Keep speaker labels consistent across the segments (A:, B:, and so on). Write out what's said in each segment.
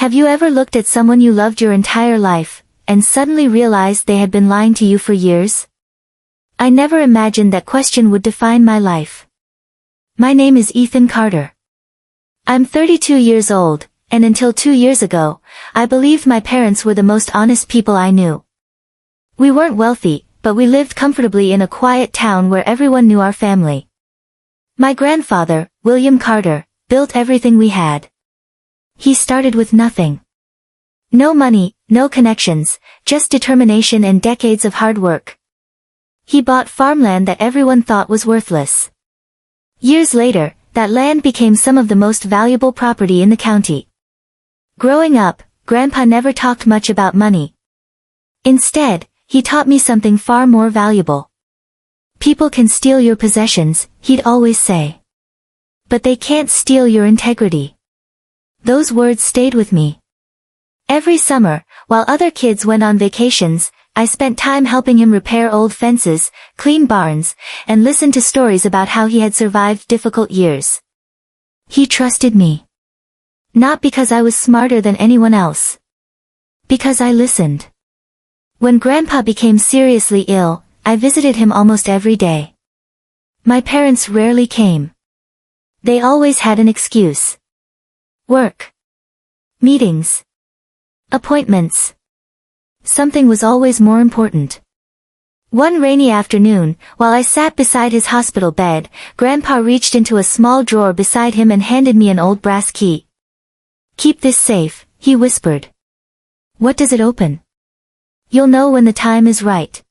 A: Have you ever looked at someone you loved your entire life, and suddenly realized they had been lying to you for years? I never imagined that question would define my life. My name is Ethan Carter. I'm 32 years old, and until 2 years ago, I believed my parents were the most honest people I knew. We weren't wealthy, but we lived comfortably in a quiet town where everyone knew our family. My grandfather, William Carter, built everything we had. He started with nothing. No money, no connections, just determination and decades of hard work. He bought farmland that everyone thought was worthless. Years later, that land became some of the most valuable property in the county. Growing up, Grandpa never talked much about money. Instead, he taught me something far more valuable. People can steal your possessions, he'd always say. But they can't steal your integrity. Those words stayed with me. Every summer, while other kids went on vacations, I spent time helping him repair old fences, clean barns, and listen to stories about how he had survived difficult years. He trusted me. Not because I was smarter than anyone else. Because I listened. When Grandpa became seriously ill, I visited him almost every day. My parents rarely came. They always had an excuse. Work. Meetings. Appointments. Something was always more important. One rainy afternoon, while I sat beside his hospital bed, Grandpa reached into a small drawer beside him and handed me an old brass key. "Keep this safe," he whispered. "What does it open?" "You'll know when the time is right."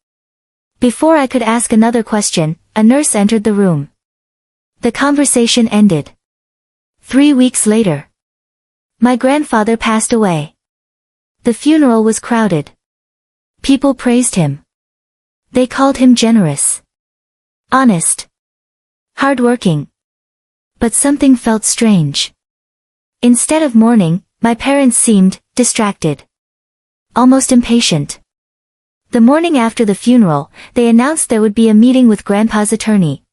A: Before I could ask another question, a nurse entered the room. The conversation ended. 3 weeks later, my grandfather passed away. The funeral was crowded. People praised him. They called him generous, honest, hardworking. But something felt strange. Instead of mourning, my parents seemed distracted, almost impatient. The morning after the funeral, they announced there would be a meeting with Grandpa's attorney.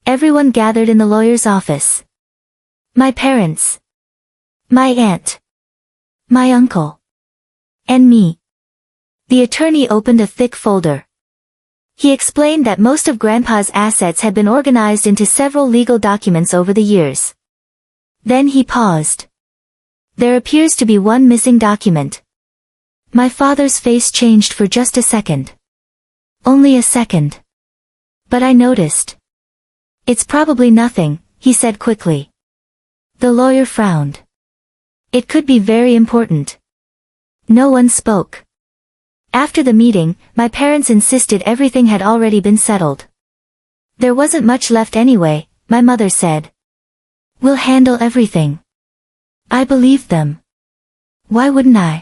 A: Everyone gathered in the lawyer's office. My parents, my aunt, my uncle, and me. The attorney opened a thick folder. He explained that most of Grandpa's assets had been organized into several legal documents over the years. Then he paused. "There appears to be one missing document." My father's face changed for just a second. Only a second. But I noticed. "It's probably nothing," he said quickly. The lawyer frowned. "It could be very important." No one spoke. After the meeting, my parents insisted everything had already been settled. "There wasn't much left anyway," my mother said. "We'll handle everything." I believed them. Why wouldn't I?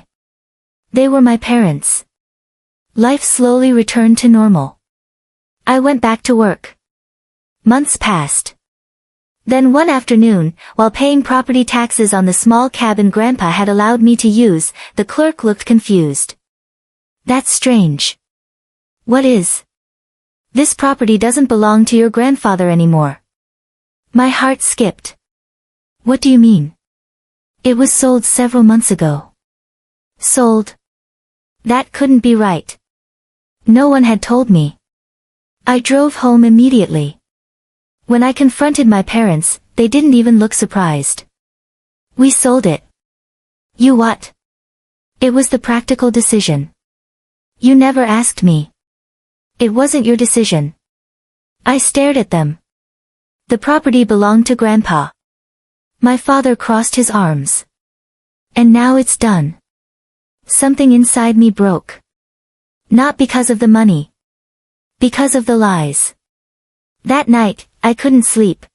A: They were my parents. Life slowly returned to normal. I went back to work. Months passed. Then one afternoon, while paying property taxes on the small cabin Grandpa had allowed me to use, the clerk looked confused. "That's strange." "What is?" "This property doesn't belong to your grandfather anymore." My heart skipped. "What do you mean?" "It was sold several months ago." "Sold?" That couldn't be right. No one had told me. I drove home immediately. When I confronted my parents, they didn't even look surprised. "We sold it." "You what?" "It was the practical decision." "You never asked me." "It wasn't your decision." I stared at them. The property belonged to Grandpa. My father crossed his arms. "And now it's done." Something inside me broke. Not because of the money. Because of the lies. That night, I couldn't sleep.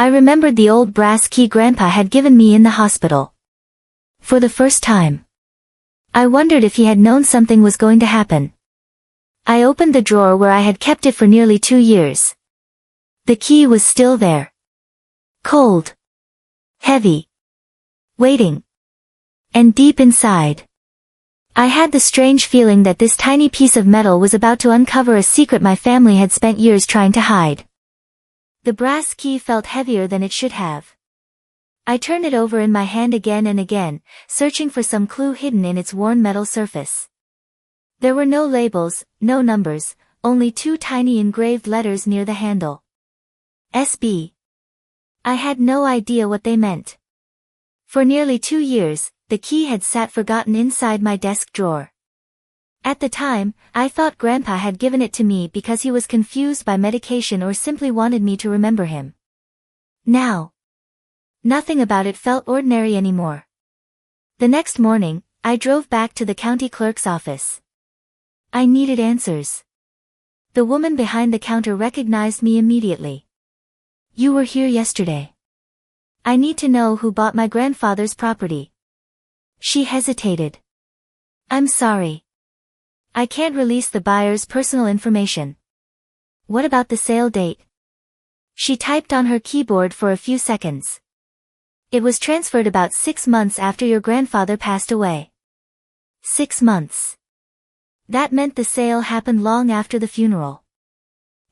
A: I remembered the old brass key Grandpa had given me in the hospital. For the first time, I wondered if he had known something was going to happen. I opened the drawer where I had kept it for nearly 2 years. The key was still there. Cold. Heavy. Waiting. And deep inside, I had the strange feeling that this tiny piece of metal was about to uncover a secret my family had spent years trying to hide. The brass key felt heavier than it should have. I turn it over in my hand again and again, searching for some clue hidden in its worn metal surface. There were no labels, no numbers, only two tiny engraved letters near the handle. SB. I had no idea what they meant. For nearly 2 years, the key had sat forgotten inside my desk drawer. At the time, I thought Grandpa had given it to me because he was confused by medication or simply wanted me to remember him. Now, nothing about it felt ordinary anymore. The next morning, I drove back to the county clerk's office. I needed answers. The woman behind the counter recognized me immediately. You were here yesterday. I need to know who bought my grandfather's property. She hesitated. I'm sorry. I can't release the buyer's personal information. What about the sale date? She typed on her keyboard for a few seconds. It was transferred about 6 months after your grandfather passed away. 6 months. That meant the sale happened long after the funeral.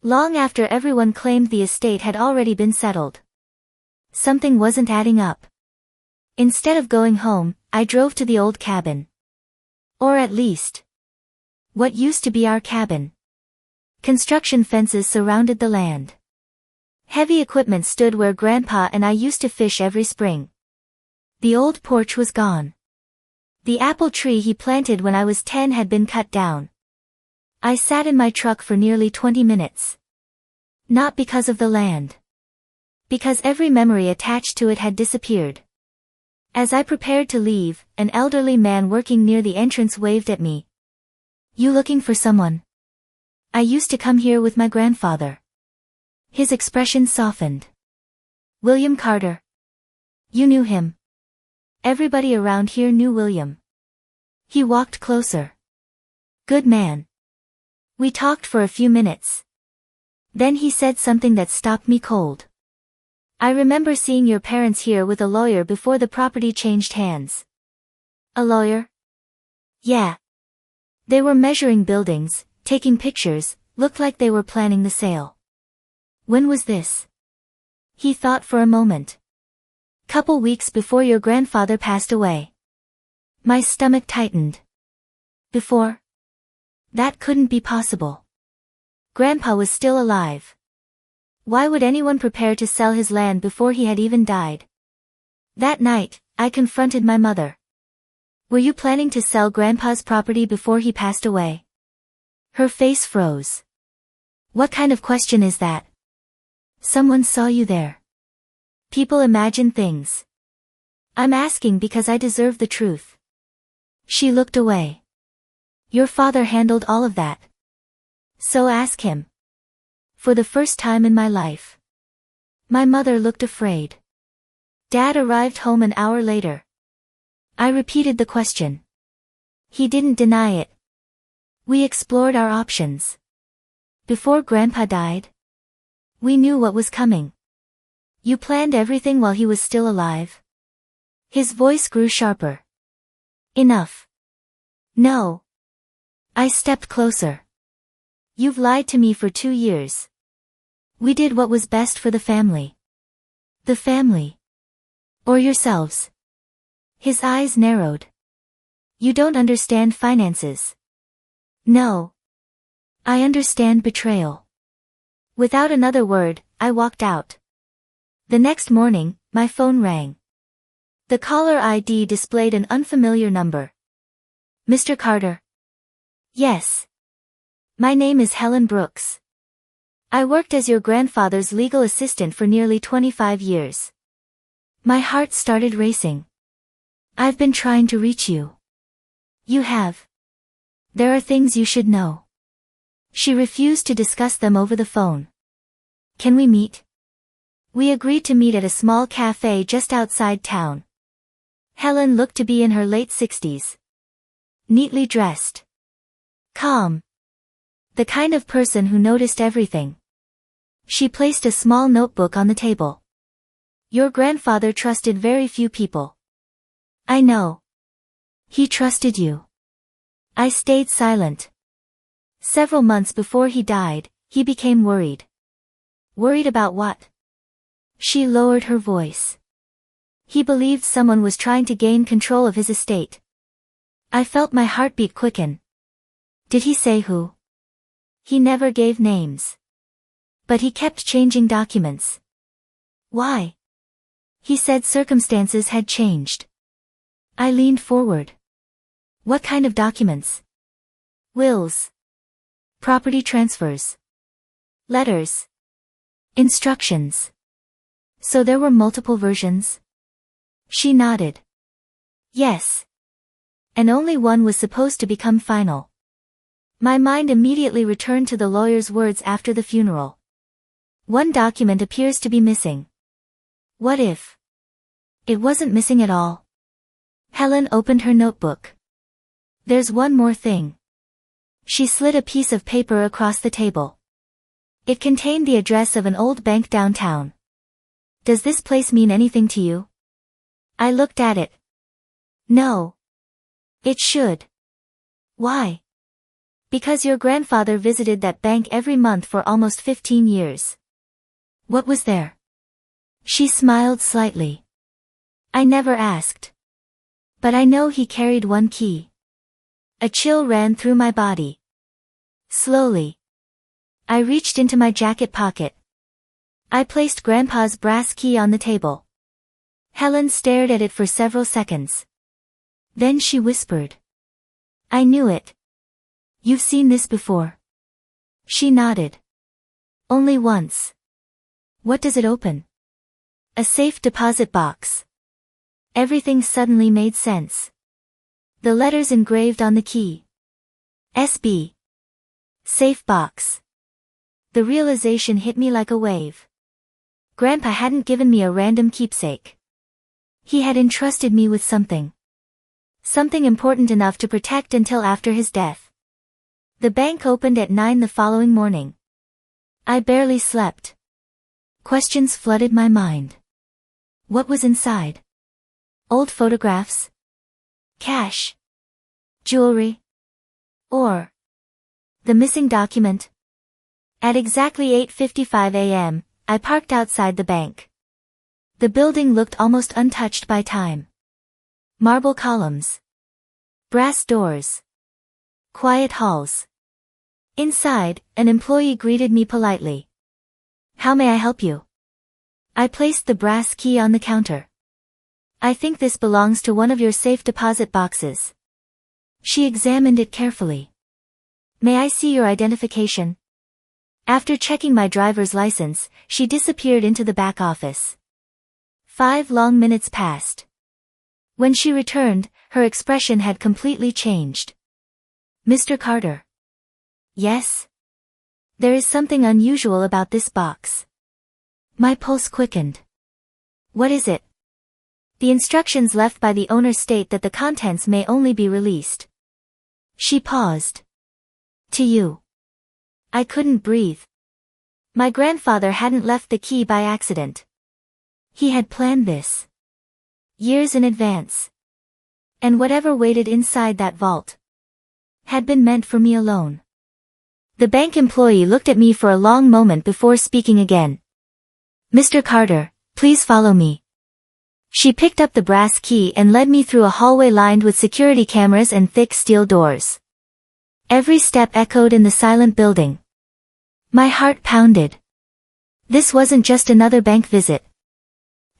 A: Long after everyone claimed the estate had already been settled. Something wasn't adding up. Instead of going home, I drove to the old cabin. Or at least, what used to be our cabin. Construction fences surrounded the land. Heavy equipment stood where Grandpa and I used to fish every spring. The old porch was gone. The apple tree he planted when I was 10 had been cut down. I sat in my truck for nearly 20 minutes. Not because of the land. Because every memory attached to it had disappeared. As I prepared to leave, an elderly man working near the entrance waved at me. You looking for someone? I used to come here with my grandfather. His expression softened. William Carter. You knew him. Everybody around here knew William. He walked closer. Good man. We talked for a few minutes. Then he said something that stopped me cold. I remember seeing your parents here with a lawyer before the property changed hands. A lawyer? Yeah. They were measuring buildings, taking pictures, looked like they were planning the sale. When was this? He thought for a moment. Couple weeks before your grandfather passed away. My stomach tightened. Before? That couldn't be possible. Grandpa was still alive. Why would anyone prepare to sell his land before he had even died? That night, I confronted my mother. Were you planning to sell Grandpa's property before he passed away? Her face froze. What kind of question is that? Someone saw you there. People imagine things. I'm asking because I deserve the truth. She looked away. Your father handled all of that. So ask him. For the first time in my life. My mother looked afraid. Dad arrived home an hour later. I repeated the question. He didn't deny it. We explored our options. Before Grandpa died, we knew what was coming. You planned everything while he was still alive? His voice grew sharper. Enough. No. I stepped closer. You've lied to me for 2 years. We did what was best for the family. The family. Or yourselves. His eyes narrowed. You don't understand finances. No. I understand betrayal. Without another word, I walked out. The next morning, my phone rang. The caller ID displayed an unfamiliar number. Mr. Carter. Yes. My name is Helen Brooks. I worked as your grandfather's legal assistant for nearly 25 years. My heart started racing. I've been trying to reach you. You have. There are things you should know. She refused to discuss them over the phone. Can we meet? We agreed to meet at a small cafe just outside town. Helen looked to be in her late 60s. Neatly dressed. Calm. The kind of person who noticed everything. She placed a small notebook on the table. Your grandfather trusted very few people. I know. He trusted you. I stayed silent. Several months before he died, he became worried. Worried about what? She lowered her voice. He believed someone was trying to gain control of his estate. I felt my heartbeat quicken. Did he say who? He never gave names. But he kept changing documents. Why? He said circumstances had changed. I leaned forward. What kind of documents? Wills. Property transfers. Letters. Instructions. So there were multiple versions? She nodded. Yes. And only one was supposed to become final. My mind immediately returned to the lawyer's words after the funeral. One document appears to be missing. What if it wasn't missing at all? Helen opened her notebook. There's one more thing. She slid a piece of paper across the table. It contained the address of an old bank downtown. Does this place mean anything to you? I looked at it. No. It should. Why? Because your grandfather visited that bank every month for almost 15 years. What was there? She smiled slightly. I never asked. But I know he carried one key. A chill ran through my body. Slowly. I reached into my jacket pocket. I placed Grandpa's brass key on the table. Helen stared at it for several seconds. Then she whispered. I knew it. You've seen this before. She nodded. Only once. What does it open? A safe deposit box. Everything suddenly made sense. The letters engraved on the key. SB. Safe box. The realization hit me like a wave. Grandpa hadn't given me a random keepsake. He had entrusted me with something. Something important enough to protect until after his death. The bank opened at 9 the following morning. I barely slept. Questions flooded my mind. What was inside? Old photographs? Cash? Jewelry? Or the missing document? At exactly 8:55 a.m., I parked outside the bank. The building looked almost untouched by time. Marble columns. Brass doors. Quiet halls. Inside, an employee greeted me politely. How may I help you? I placed the brass key on the counter. I think this belongs to one of your safe deposit boxes. She examined it carefully. May I see your identification? After checking my driver's license, she disappeared into the back office. 5 long minutes passed. When she returned, her expression had completely changed. Mr. Carter. Yes? There is something unusual about this box. My pulse quickened. What is it? The instructions left by the owner state that the contents may only be released. She paused. To you. I couldn't breathe. My grandfather hadn't left the key by accident. He had planned this. Years in advance. And whatever waited inside that vault had been meant for me alone. The bank employee looked at me for a long moment before speaking again. Mr. Carter, please follow me. She picked up the brass key and led me through a hallway lined with security cameras and thick steel doors. Every step echoed in the silent building. My heart pounded. This wasn't just another bank visit.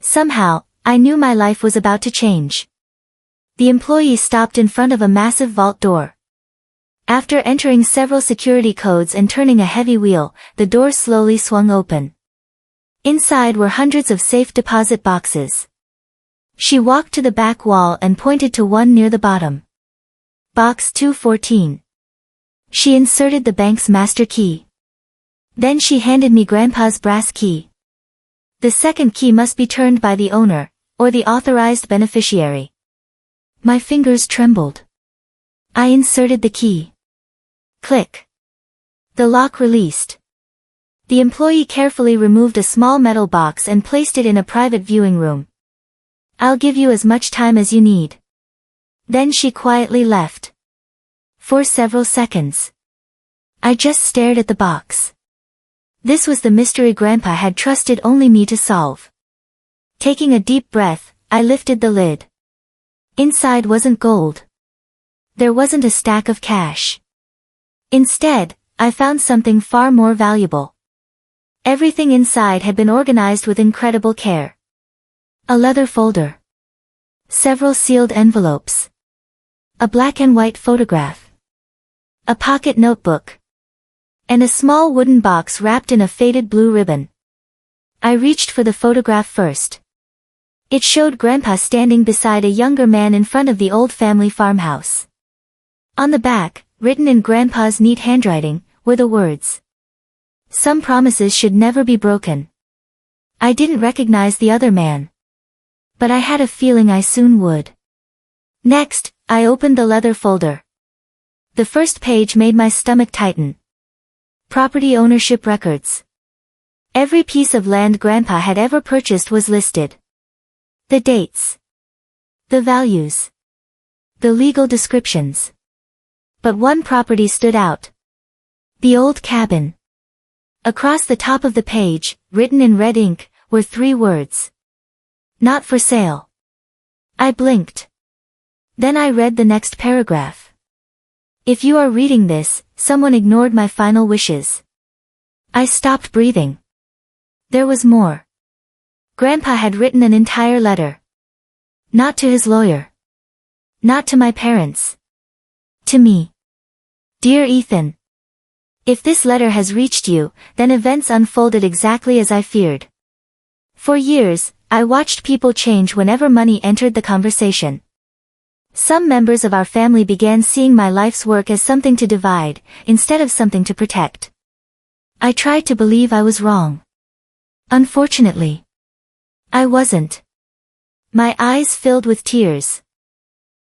A: Somehow, I knew my life was about to change. The employee stopped in front of a massive vault door. After entering several security codes and turning a heavy wheel, the door slowly swung open. Inside were hundreds of safe deposit boxes. She walked to the back wall and pointed to one near the bottom. Box 214. She inserted the bank's master key. Then she handed me Grandpa's brass key. The second key must be turned by the owner, or the authorized beneficiary. My fingers trembled. I inserted the key. Click. The lock released. The employee carefully removed a small metal box and placed it in a private viewing room. I'll give you as much time as you need. Then she quietly left. For several seconds, I just stared at the box. This was the mystery Grandpa had trusted only me to solve. Taking a deep breath, I lifted the lid. Inside wasn't gold. There wasn't a stack of cash. Instead, I found something far more valuable. Everything inside had been organized with incredible care. A leather folder. Several sealed envelopes. A black and white photograph. A pocket notebook. And a small wooden box wrapped in a faded blue ribbon. I reached for the photograph first. It showed Grandpa standing beside a younger man in front of the old family farmhouse. On the back, written in Grandpa's neat handwriting, were the words, "Some promises should never be broken." I didn't recognize the other man. But I had a feeling I soon would. Next, I opened the leather folder. The first page made my stomach tighten. Property ownership records. Every piece of land Grandpa had ever purchased was listed. The dates. The values. The legal descriptions. But one property stood out. The old cabin. Across the top of the page, written in red ink, were 3 words. Not for sale. I blinked. Then I read the next paragraph. If you are reading this, someone ignored my final wishes. I stopped breathing. There was more. Grandpa had written an entire letter. Not to his lawyer. Not to my parents. To me. Dear Ethan. If this letter has reached you, then events unfolded exactly as I feared. For years, I watched people change whenever money entered the conversation. Some members of our family began seeing my life's work as something to divide, instead of something to protect. I tried to believe I was wrong. Unfortunately, I wasn't. My eyes filled with tears.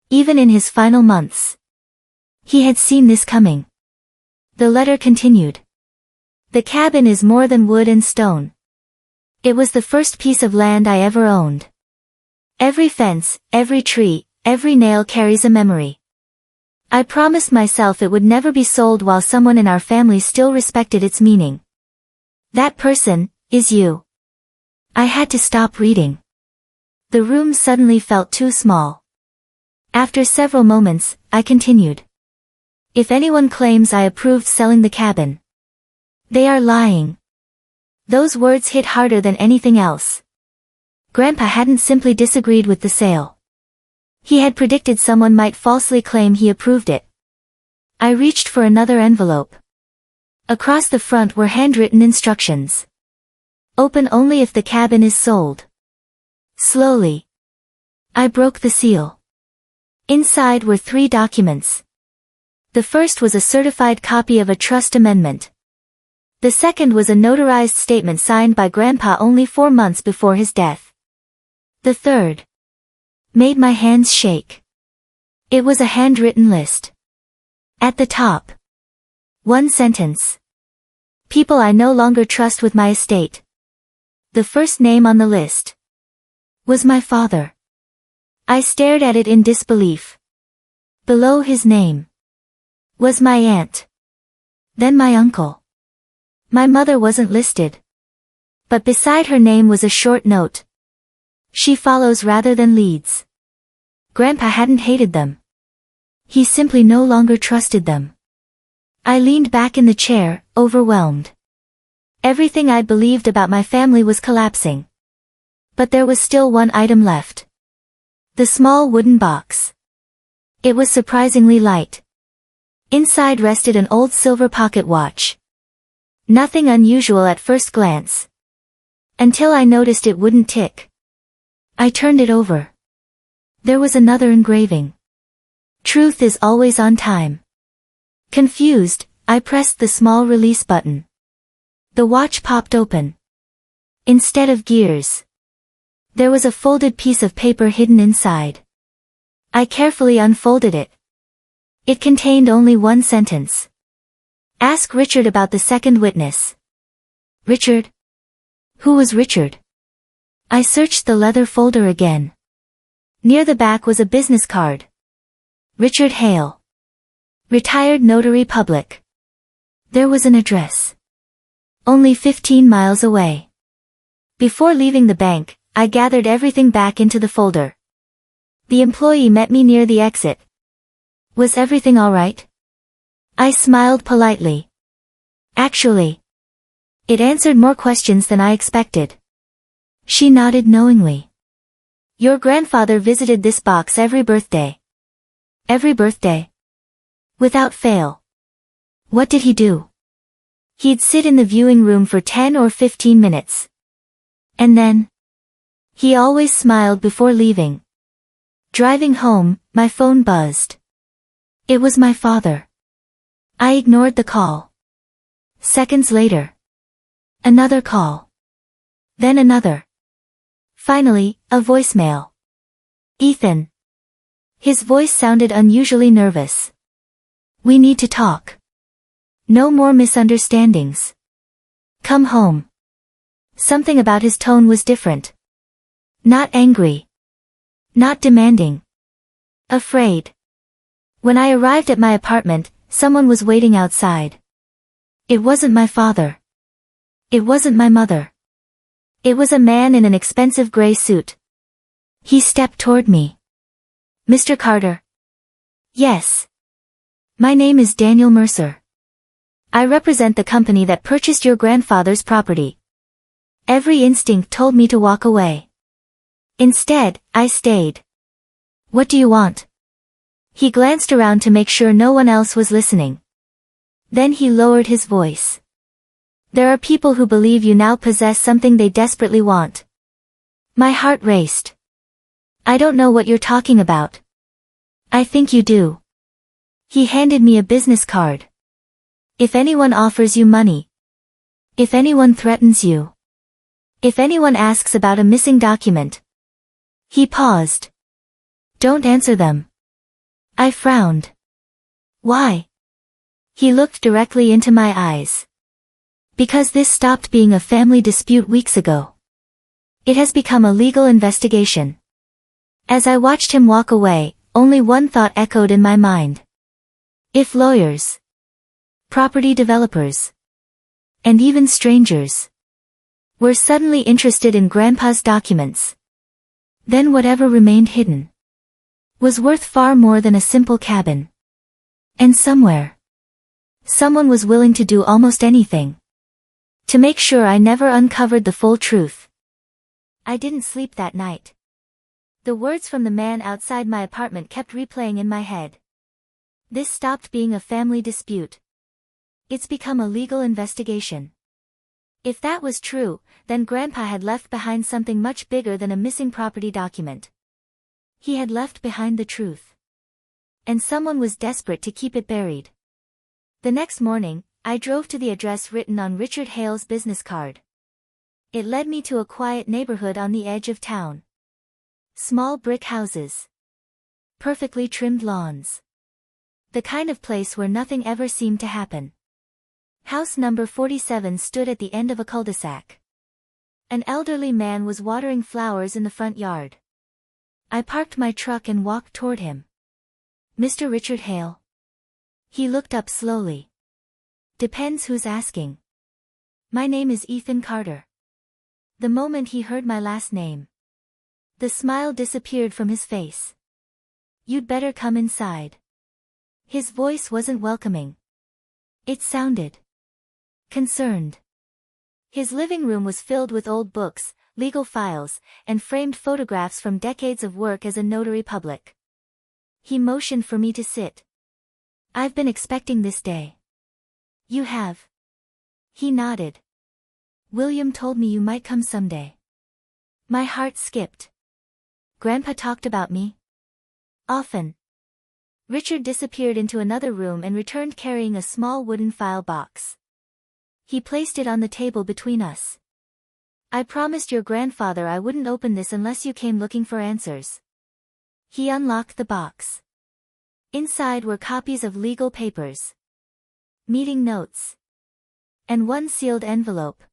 A: Even in his final months, he had seen this coming. The letter continued. The cabin is more than wood and stone. It was the first piece of land I ever owned. Every fence, every tree, every nail carries a memory. I promised myself it would never be sold while someone in our family still respected its meaning. That person is you. I had to stop reading. The room suddenly felt too small. After several moments, I continued. If anyone claims I approved selling the cabin, they are lying. Those words hit harder than anything else. Grandpa hadn't simply disagreed with the sale. He had predicted someone might falsely claim he approved it. I reached for another envelope. Across the front were handwritten instructions. Open only if the cabin is sold. Slowly, I broke the seal. Inside were 3 documents. The first was a certified copy of a trust amendment. The second was a notarized statement signed by Grandpa only 4 months before his death. The third made my hands shake. It was a handwritten list. At the top, 1 sentence. People I no longer trust with my estate. The first name on the list was my father. I stared at it in disbelief. Below his name was my aunt. Then my uncle. My mother wasn't listed. But beside her name was a short note. She follows rather than leads. Grandpa hadn't hated them. He simply no longer trusted them. I leaned back in the chair, overwhelmed. Everything I'd believed about my family was collapsing. But there was still one item left. The small wooden box. It was surprisingly light. Inside rested an old silver pocket watch. Nothing unusual at first glance. Until I noticed it wouldn't tick. I turned it over. There was another engraving. Truth is always on time. Confused, I pressed the small release button. The watch popped open. Instead of gears, there was a folded piece of paper hidden inside. I carefully unfolded it. It contained only 1 sentence. Ask Richard about the second witness. Richard? Who was Richard? I searched the leather folder again. Near the back was a business card. Richard Hale. Retired notary public. There was an address. Only 15 miles away. Before leaving the bank, I gathered everything back into the folder. The employee met me near the exit. Was everything all right? I smiled politely. Actually, it answered more questions than I expected. She nodded knowingly. Your grandfather visited this box every birthday. Every birthday? Without fail. What did he do? He'd sit in the viewing room for 10 or 15 minutes. And then? He always smiled before leaving. Driving home, my phone buzzed. It was my father. I ignored the call. Seconds later. Another call. Then another. Finally, a voicemail. Ethan. His voice sounded unusually nervous. We need to talk. No more misunderstandings. Come home. Something about his tone was different. Not angry. Not demanding. Afraid. When I arrived at my apartment, someone was waiting outside. It wasn't my father. It wasn't my mother. It was a man in an expensive gray suit. He stepped toward me. Mr. Carter. Yes. My name is Daniel Mercer. I represent the company that purchased your grandfather's property. Every instinct told me to walk away. Instead, I stayed. What do you want? He glanced around to make sure no one else was listening. Then he lowered his voice. There are people who believe you now possess something they desperately want. My heart raced. I don't know what you're talking about. I think you do. He handed me a business card. If anyone offers you money. If anyone threatens you. If anyone asks about a missing document. He paused. Don't answer them. I frowned. Why? He looked directly into my eyes. Because this stopped being a family dispute weeks ago. It has become a legal investigation. As I watched him walk away, only one thought echoed in my mind. If lawyers, property developers, and even strangers were suddenly interested in Grandpa's documents, then whatever remained hidden was worth far more than a simple cabin. And somewhere, someone was willing to do almost anything to make sure I never uncovered the full truth. I didn't sleep that night. The words from the man outside my apartment kept replaying in my head. This stopped being a family dispute. It's become a legal investigation. If that was true, then Grandpa had left behind something much bigger than a missing property document. He had left behind the truth. And someone was desperate to keep it buried. The next morning, I drove to the address written on Richard Hale's business card. It led me to a quiet neighborhood on the edge of town. Small brick houses. Perfectly trimmed lawns. The kind of place where nothing ever seemed to happen. House number 47 stood at the end of a cul-de-sac. An elderly man was watering flowers in the front yard. I parked my truck and walked toward him. Mr. Richard Hale. He looked up slowly. Depends who's asking. My name is Ethan Carter. The moment he heard my last name, the smile disappeared from his face. You'd better come inside. His voice wasn't welcoming. It sounded concerned. His living room was filled with old books, legal files, and framed photographs from decades of work as a notary public. He motioned for me to sit. I've been expecting this day. You have? He nodded. William told me you might come someday. My heart skipped. Grandpa talked about me? Often. Richard disappeared into another room and returned carrying a small wooden file box. He placed it on the table between us. I promised your grandfather I wouldn't open this unless you came looking for answers. He unlocked the box. Inside were copies of legal papers, meeting notes, and one sealed envelope.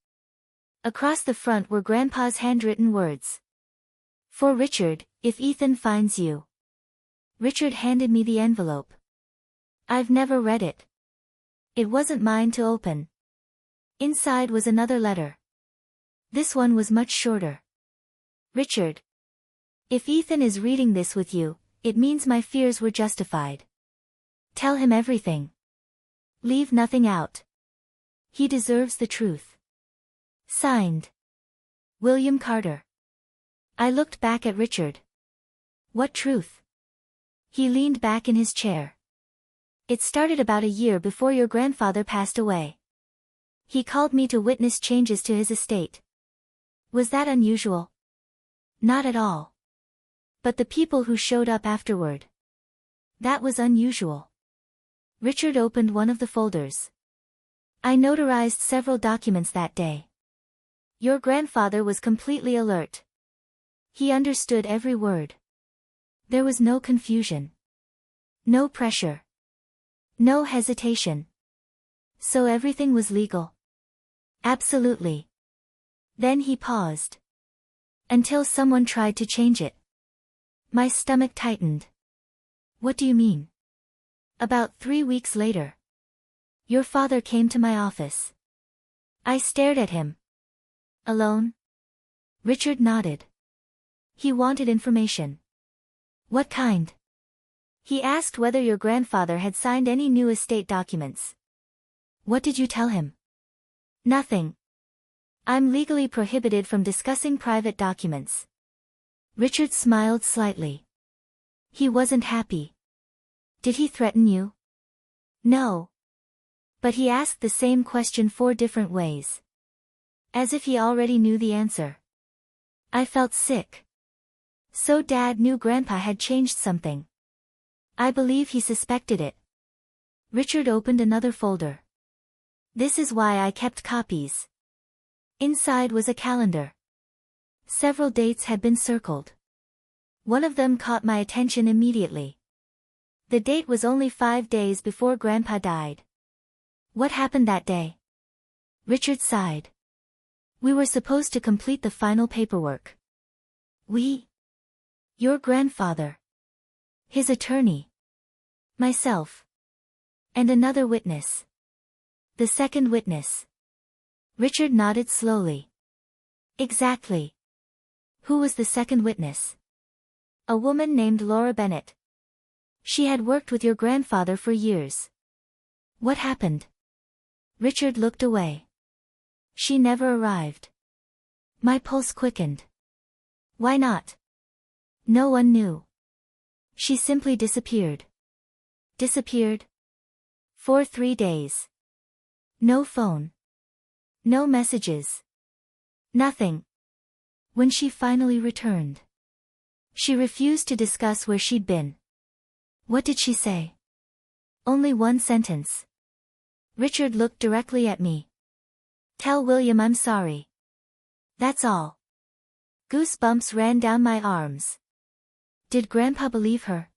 A: Across the front were Grandpa's handwritten words. For Richard, if Ethan finds you. Richard handed me the envelope. I've never read it. It wasn't mine to open. Inside was another letter. This one was much shorter. Richard. If Ethan is reading this with you, it means my fears were justified. Tell him everything. Leave nothing out. He deserves the truth. Signed, William Carter. I looked back at Richard. What truth? He leaned back in his chair. It started about a year before your grandfather passed away. He called me to witness changes to his estate. Was that unusual? Not at all. But the people who showed up afterward. That was unusual. Richard opened one of the folders. I notarized several documents that day. Your grandfather was completely alert. He understood every word. There was no confusion. No pressure. No hesitation. So everything was legal. Absolutely. Then he paused. Until someone tried to change it. My stomach tightened. What do you mean? About 3 weeks later. Your father came to my office. I stared at him. Alone? Richard nodded. He wanted information. What kind? He asked whether your grandfather had signed any new estate documents. What did you tell him? Nothing. I'm legally prohibited from discussing private documents. Richard smiled slightly. He wasn't happy. Did he threaten you? No. But he asked the same question 4 different ways. As if he already knew the answer. I felt sick. So Dad knew Grandpa had changed something. I believe he suspected it. Richard opened another folder. This is why I kept copies. Inside was a calendar. Several dates had been circled. One of them caught my attention immediately. The date was only 5 days before Grandpa died. What happened that day? Richard sighed. We were supposed to complete the final paperwork. We? Your grandfather. His attorney. Myself. And another witness. The second witness. Richard nodded slowly. Exactly. Who was the second witness? A woman named Laura Bennett. She had worked with your grandfather for years. What happened? Richard looked away. She never arrived. My pulse quickened. Why not? No one knew. She simply disappeared. Disappeared? For 3 days. No phone. No messages. Nothing. When she finally returned. She refused to discuss where she'd been. What did she say? Only one sentence. Richard looked directly at me. Tell William I'm sorry. That's all. Goosebumps ran down my arms. Did Grandpa believe her?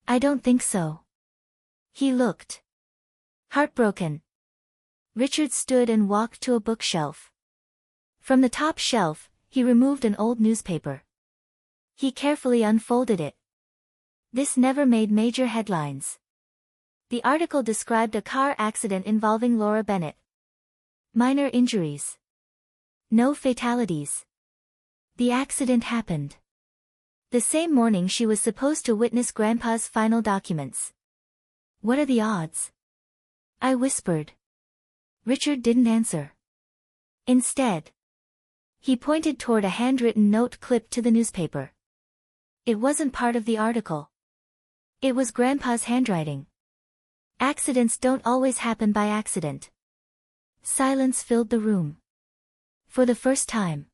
A: I don't think so. He looked heartbroken. Richard stood and walked to a bookshelf. From the top shelf, he removed an old newspaper. He carefully unfolded it. This never made major headlines. The article described a car accident involving Laura Bennett. Minor injuries. No fatalities. The accident happened the same morning she was supposed to witness Grandpa's final documents. What are the odds? I whispered. Richard didn't answer. Instead, he pointed toward a handwritten note clipped to the newspaper. It wasn't part of the article. It was Grandpa's handwriting. Accidents don't always happen by accident. Silence filled the room. For the first time,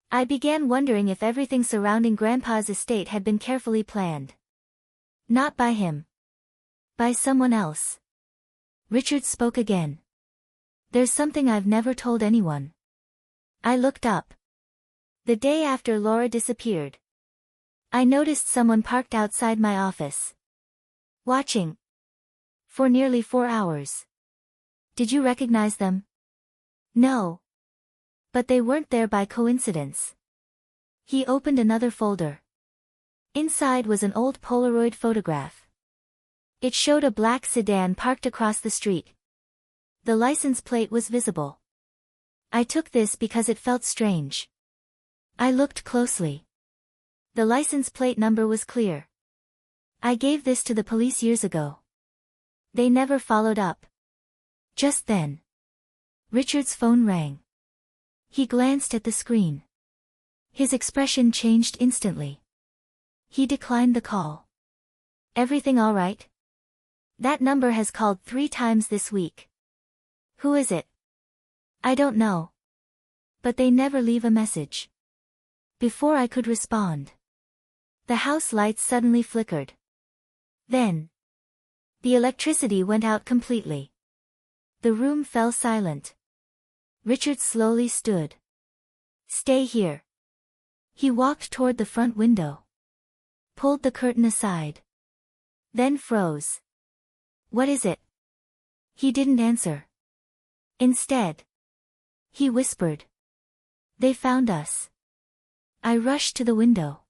A: I began wondering if everything surrounding Grandpa's estate had been carefully planned. Not by him. By someone else. Richard spoke again. There's something I've never told anyone. I looked up. The day after Laura disappeared, I noticed someone parked outside my office. Watching. For nearly 4 hours. Did you recognize them? No. But they weren't there by coincidence. He opened another folder. Inside was an old Polaroid photograph. It showed a black sedan parked across the street. The license plate was visible. I took this because it felt strange. I looked closely. The license plate number was clear. I gave this to the police years ago. They never followed up. Just then, Richard's phone rang. He glanced at the screen. His expression changed instantly. He declined the call. Everything all right? That number has called 3 times this week. Who is it? I don't know. But they never leave a message. Before I could respond, the house lights suddenly flickered. Then, the electricity went out completely. The room fell silent. Richard slowly stood. Stay here. He walked toward the front window. Pulled the curtain aside. Then froze. What is it? He didn't answer. Instead, he whispered. They found us. I rushed to the window.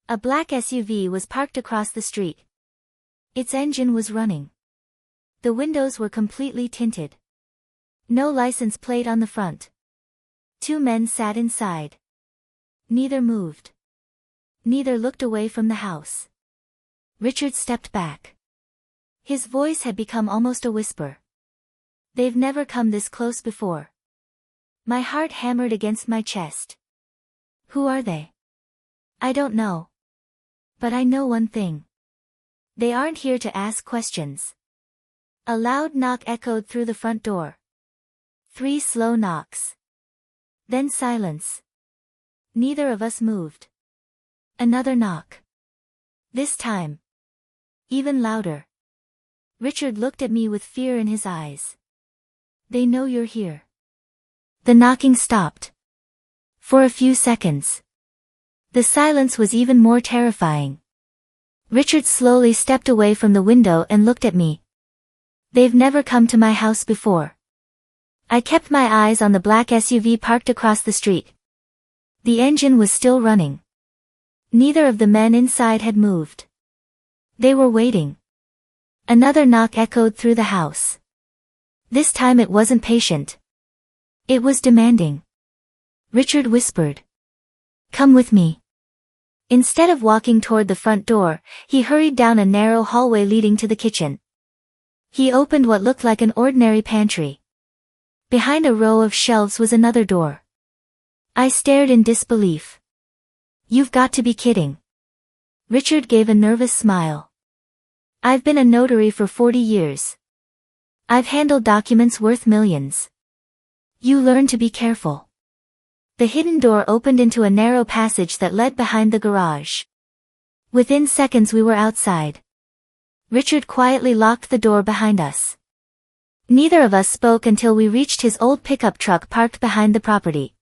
A: A black SUV was parked across the street. Its engine was running. The windows were completely tinted. No license plate on the front. 2 men sat inside. Neither moved. Neither looked away from the house. Richard stepped back. His voice had become almost a whisper. They've never come this close before. My heart hammered against my chest. Who are they? I don't know. But I know one thing. They aren't here to ask questions. A loud knock echoed through the front door. 3 slow knocks. Then silence. Neither of us moved. Another knock. This time, even louder. Richard looked at me with fear in his eyes. They know you're here. The knocking stopped. For a few seconds. The silence was even more terrifying. Richard slowly stepped away from the window and looked at me. They've never come to my house before. I kept my eyes on the black SUV parked across the street. The engine was still running. Neither of the men inside had moved. They were waiting. Another knock echoed through the house. This time it wasn't patient. It was demanding. Richard whispered. Come with me. Instead of walking toward the front door, he hurried down a narrow hallway leading to the kitchen. He opened what looked like an ordinary pantry. Behind a row of shelves was another door. I stared in disbelief. You've got to be kidding. Richard gave a nervous smile. I've been a notary for 40 years. I've handled documents worth millions. You learn to be careful. The hidden door opened into a narrow passage that led behind the garage. Within seconds we were outside. Richard quietly locked the door behind us. Neither of us spoke until we reached his old pickup truck parked behind the property.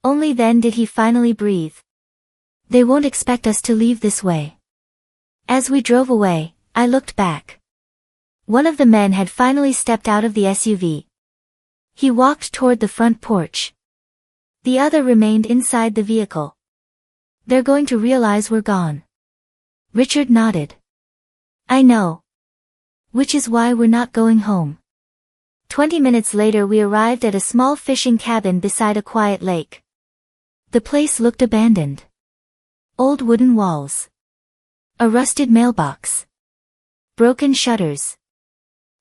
A: Only then did he finally breathe. They won't expect us to leave this way. As we drove away, I looked back. One of the men had finally stepped out of the SUV. He walked toward the front porch. The other remained inside the vehicle. They're going to realize we're gone. Richard nodded. I know. Which is why we're not going home. 20 minutes later we arrived at a small fishing cabin beside a quiet lake. The place looked abandoned. Old wooden walls. A rusted mailbox. Broken shutters.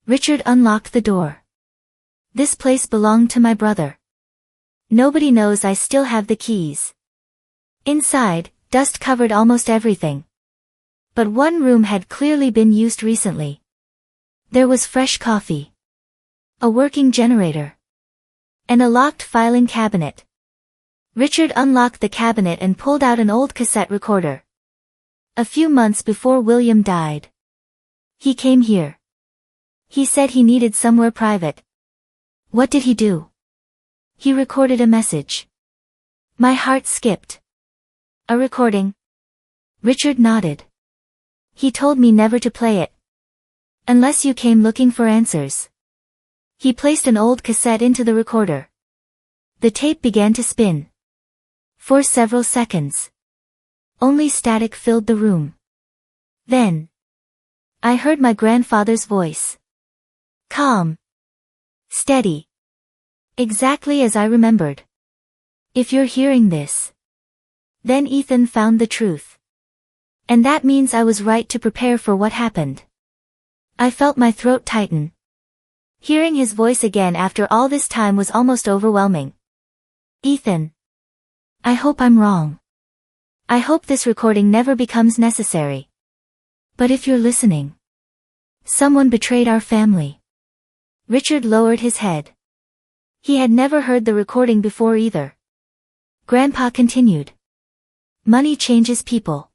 A: Richard unlocked the door. This place belonged to my brother. Nobody knows I still have the keys. Inside, dust covered almost everything. But one room had clearly been used recently. There was fresh coffee. A working generator. And a locked filing cabinet. Richard unlocked the cabinet and pulled out an old cassette recorder. A few months before William died. He came here. He said he needed somewhere private. What did he do? He recorded a message. My heart skipped. A recording? Richard nodded. He told me never to play it. Unless you came looking for answers. He placed an old cassette into the recorder. The tape began to spin. For several seconds. Only static filled the room. Then, I heard my grandfather's voice. Calm. Steady. Exactly as I remembered. If you're hearing this, Then Ethan found the truth. And that means I was right to prepare for what happened. I felt my throat tighten. Hearing his voice again after all this time was almost overwhelming. Ethan. I hope I'm wrong. I hope this recording never becomes necessary. But if you're listening. Someone betrayed our family. Richard lowered his head. He had never heard the recording before either. Grandpa continued. Money changes people.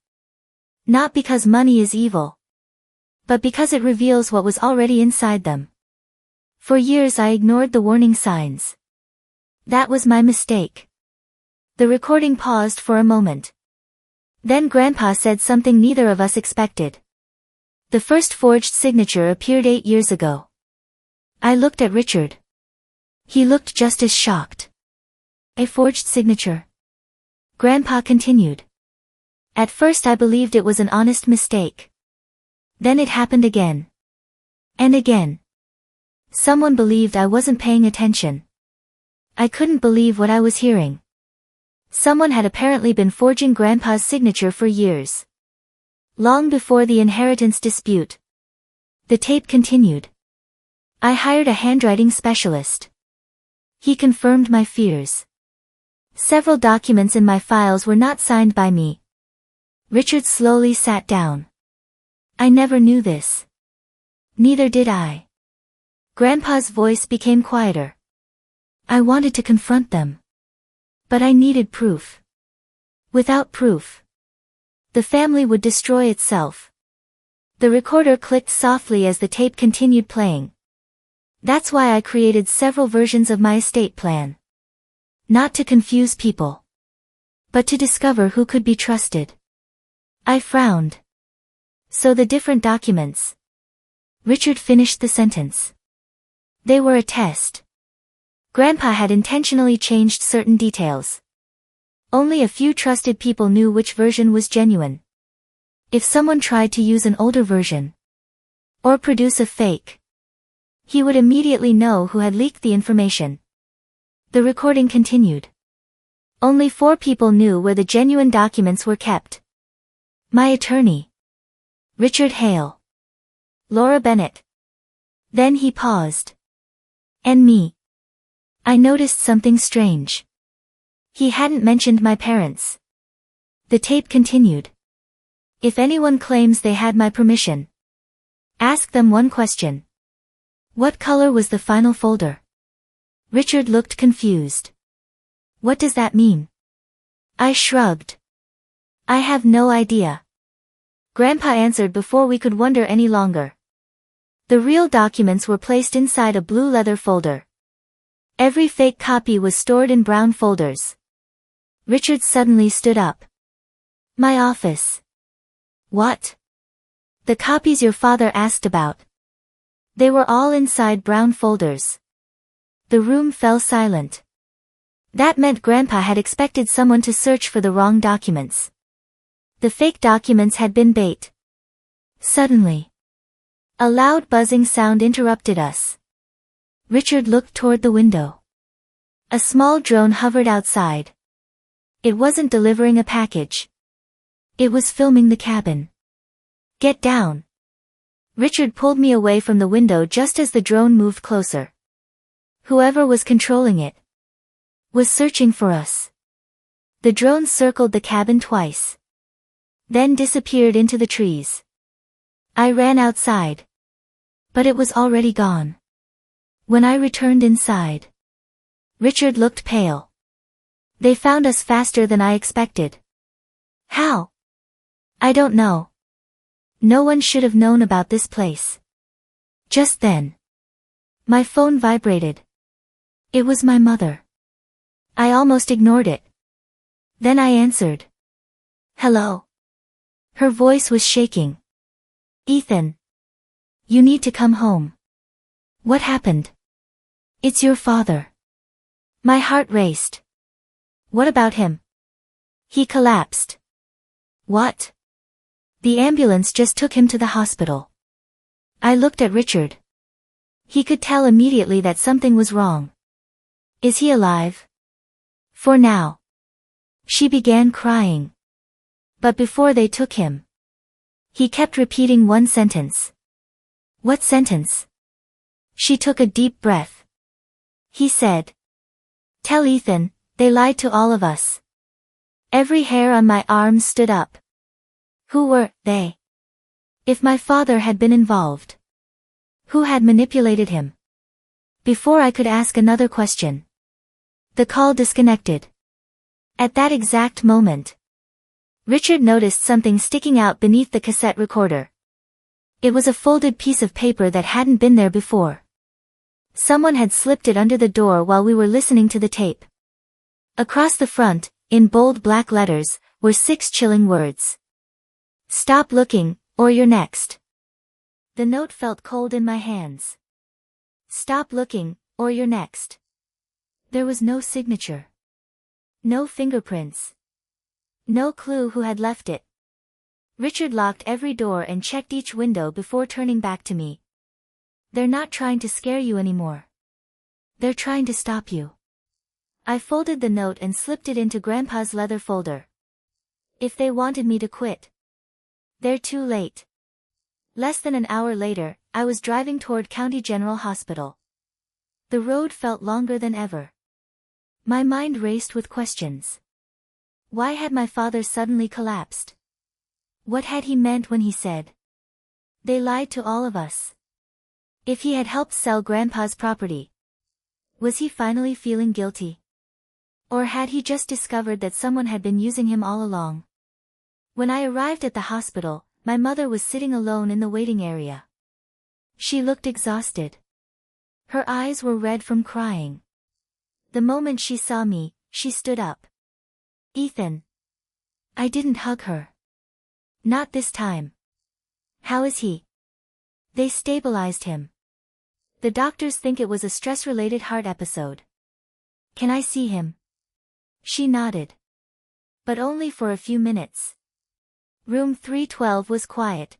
A: Not because money is evil. But because it reveals what was already inside them. For years I ignored the warning signs. That was my mistake. The recording paused for a moment. Then Grandpa said something neither of us expected. The first forged signature appeared 8 years ago. I looked at Richard. He looked just as shocked. A forged signature. Grandpa continued. At first I believed it was an honest mistake. Then it happened again. And again. Someone believed I wasn't paying attention. I couldn't believe what I was hearing. Someone had apparently been forging Grandpa's signature for years. Long before the inheritance dispute. The tape continued. I hired a handwriting specialist. He confirmed my fears. Several documents in my files were not signed by me. Richard slowly sat down. I never knew this. Neither did I. Grandpa's voice became quieter. I wanted to confront them. But I needed proof. Without proof, the family would destroy itself. The recorder clicked softly as the tape continued playing. That's why I created several versions of my estate plan. Not to confuse people. But to discover who could be trusted. I frowned. So the different documents. Richard finished the sentence. They were a test. Grandpa had intentionally changed certain details. Only a few trusted people knew which version was genuine. If someone tried to use an older version, or produce a fake, he would immediately know who had leaked the information. The recording continued. Only 4 people knew where the genuine documents were kept. My attorney. Richard Hale. Laura Bennett. Then he paused. And me. I noticed something strange. He hadn't mentioned my parents. The tape continued. If anyone claims they had my permission, ask them one question. What color was the final folder? Richard looked confused. What does that mean? I shrugged. I have no idea. Grandpa answered before we could wonder any longer. The real documents were placed inside a blue leather folder. Every fake copy was stored in brown folders. Richard suddenly stood up. My office. What? The copies your father asked about. They were all inside brown folders. The room fell silent. That meant Grandpa had expected someone to search for the wrong documents. The fake documents had been bait. Suddenly, a loud buzzing sound interrupted us. Richard looked toward the window. A small drone hovered outside. It wasn't delivering a package. It was filming the cabin. Get down. Richard pulled me away from the window just as the drone moved closer. Whoever was controlling it was searching for us. The drone circled the cabin twice. Then disappeared into the trees. I ran outside. But it was already gone. When I returned inside, Richard looked pale. They found us faster than I expected. How? I don't know. No one should have known about this place. Just then, my phone vibrated. It was my mother. I almost ignored it. Then I answered. Hello. Her voice was shaking. Ethan. You need to come home. What happened? It's your father. My heart raced. What about him? He collapsed. What? The ambulance just took him to the hospital. I looked at Richard. He could tell immediately that something was wrong. Is he alive? For now. She began crying. But before they took him, he kept repeating one sentence. What sentence? She took a deep breath. He said, "Tell Ethan, they lied to all of us." Every hair on my arms stood up. Who were they? If my father had been involved. Who had manipulated him? Before I could ask another question, the call disconnected. At that exact moment, Richard noticed something sticking out beneath the cassette recorder. It was a folded piece of paper that hadn't been there before. Someone had slipped it under the door while we were listening to the tape. Across the front, in bold black letters, were 6 chilling words. "Stop looking, or you're next." The note felt cold in my hands. Stop looking, or you're next. There was no signature. No fingerprints. No clue who had left it. Richard locked every door and checked each window before turning back to me. "They're not trying to scare you anymore. They're trying to stop you." I folded the note and slipped it into Grandpa's leather folder. If they wanted me to quit, they're too late. Less than an hour later, I was driving toward County General Hospital. The road felt longer than ever. My mind raced with questions. Why had my father suddenly collapsed? What had he meant when he said, "They lied to all of us"? If he had helped sell Grandpa's property, was he finally feeling guilty? Or had he just discovered that someone had been using him all along? When I arrived at the hospital, my mother was sitting alone in the waiting area. She looked exhausted. Her eyes were red from crying. The moment she saw me, she stood up. "Ethan." I didn't hug her. Not this time. "How is he?" "They stabilized him. The doctors think it was a stress-related heart episode." "Can I see him?" She nodded. But only for a few minutes. Room 312 was quiet.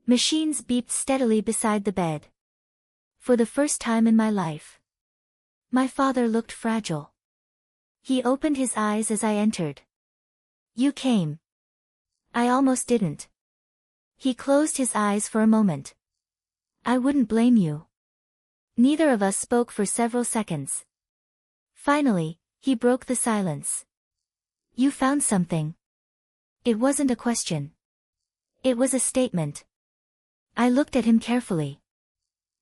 A: Machines beeped steadily beside the bed. For the first time in my life, my father looked fragile. He opened his eyes as I entered. "You came." I almost didn't. He closed his eyes for a moment. "I wouldn't blame you." Neither of us spoke for several seconds. Finally, he broke the silence. "You found something." It wasn't a question. It was a statement. I looked at him carefully.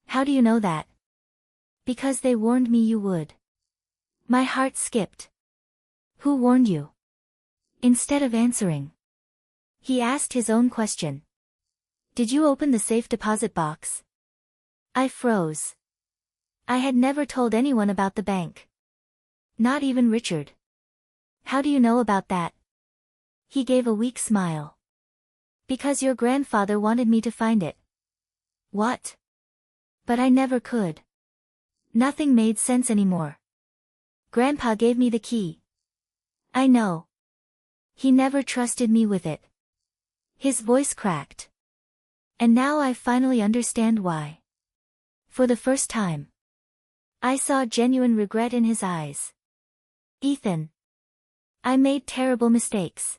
A: "How do you know that?" "Because they warned me you would." My heart skipped. "Who warned you?" Instead of answering, he asked his own question. "Did you open the safe deposit box?" I froze. I had never told anyone about the bank. Not even Richard. "How do you know about that?" He gave a weak smile. "Because your grandfather wanted me to find it." "What?" But I never could. Nothing made sense anymore. "Grandpa gave me the key." "I know. He never trusted me with it." His voice cracked. "And now I finally understand why." For the first time, I saw genuine regret in his eyes. "Ethan, I made terrible mistakes.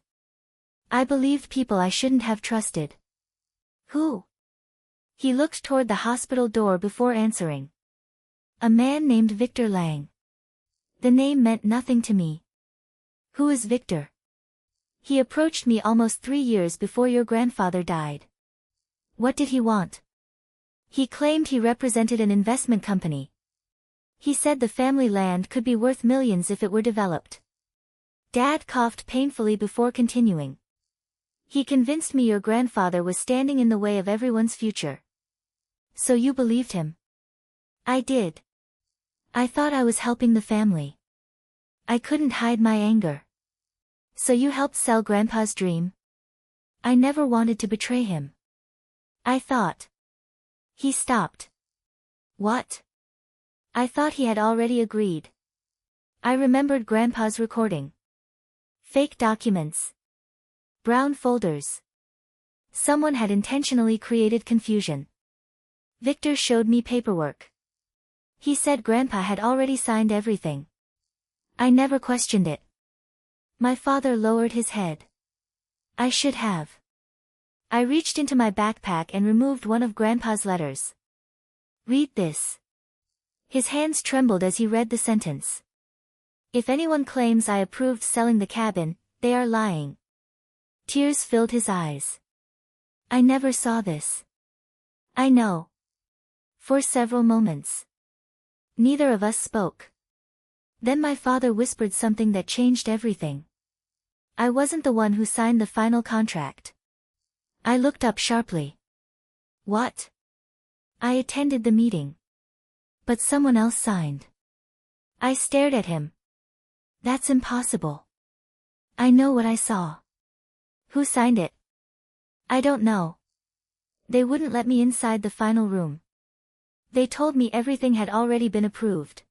A: I believed people I shouldn't have trusted." "Who?" He looked toward the hospital door before answering. "A man named Victor Lang." The name meant nothing to me. "Who is Victor?" "He approached me almost 3 years before your grandfather died." "What did he want?" "He claimed he represented an investment company. He said the family land could be worth millions if it were developed." Dad coughed painfully before continuing. "He convinced me your grandfather was standing in the way of everyone's future." "So you believed him?" "I did. I thought I was helping the family. I couldn't hide my anger." "So you helped sell Grandpa's dream?" "I never wanted to betray him. I thought." He stopped. "What?" "I thought he had already agreed." I remembered Grandpa's recording. Fake documents. Brown folders. Someone had intentionally created confusion. Victor showed me paperwork. He said Grandpa had already signed everything. I never questioned it. My father lowered his head. I should have. I reached into my backpack and removed one of Grandpa's letters. Read this. His hands trembled as he read the sentence. If anyone claims I approved selling the cabin, they are lying. Tears filled his eyes. I never saw this. I know. For several moments. Neither of us spoke. Then my father whispered something that changed everything. I wasn't the one who signed the final contract. I looked up sharply. What? I attended the meeting. But someone else signed. I stared at him. That's impossible. I know what I saw. Who signed it? I don't know. They wouldn't let me inside the final room. They told me everything had already been approved.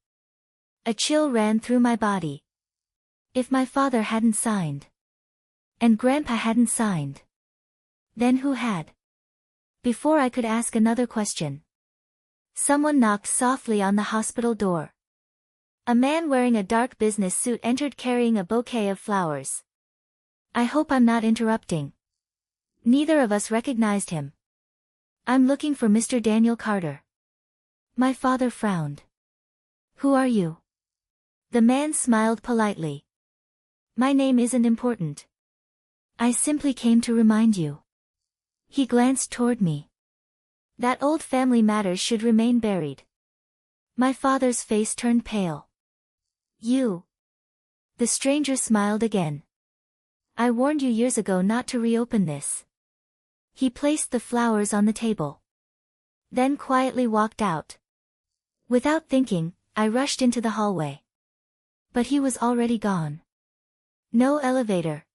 A: A chill ran through my body. If my father hadn't signed. And Grandpa hadn't signed. Then who had? Before I could ask another question. Someone knocked softly on the hospital door. A man wearing a dark business suit entered carrying a bouquet of flowers. I hope I'm not interrupting. Neither of us recognized him. I'm looking for Mr. Daniel Carter. My father frowned. Who are you? The man smiled politely. My name isn't important. I simply came to remind you. He glanced toward me. That old family matters should remain buried. My father's face turned pale. You. The stranger smiled again. I warned you years ago not to reopen this. He placed the flowers on the table. Then quietly walked out. Without thinking, I rushed into the hallway. But he was already gone. No elevator.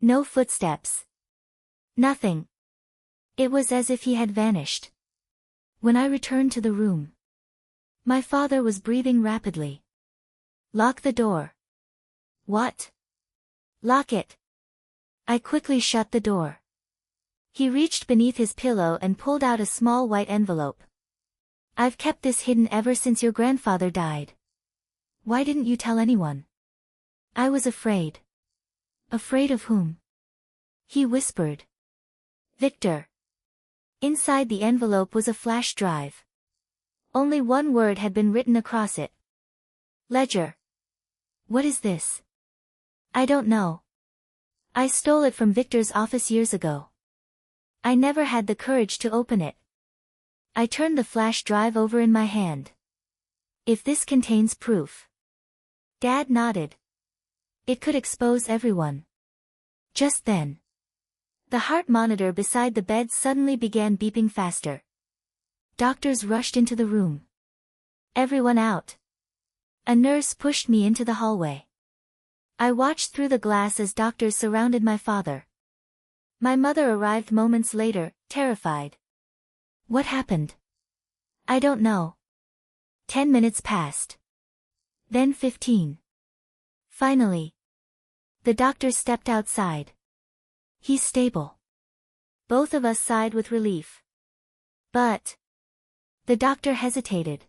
A: No footsteps. Nothing. It was as if he had vanished. When I returned to the room, my father was breathing rapidly. Lock the door. What? Lock it. I quickly shut the door. He reached beneath his pillow and pulled out a small white envelope. I've kept this hidden ever since your grandfather died. Why didn't you tell anyone? I was afraid. Afraid of whom? He whispered. Victor. Inside the envelope was a flash drive. Only one word had been written across it. Ledger. What is this? I don't know. I stole it from Victor's office years ago. I never had the courage to open it. I turned the flash drive over in my hand. If this contains proof. Dad nodded. It could expose everyone. Just then. The heart monitor beside the bed suddenly began beeping faster. Doctors rushed into the room. Everyone out. A nurse pushed me into the hallway. I watched through the glass as doctors surrounded my father. My mother arrived moments later, terrified. What happened? I don't know. 10 minutes passed. Then 15. Finally. The doctor stepped outside. He's stable. Both of us sighed with relief. But. The doctor hesitated.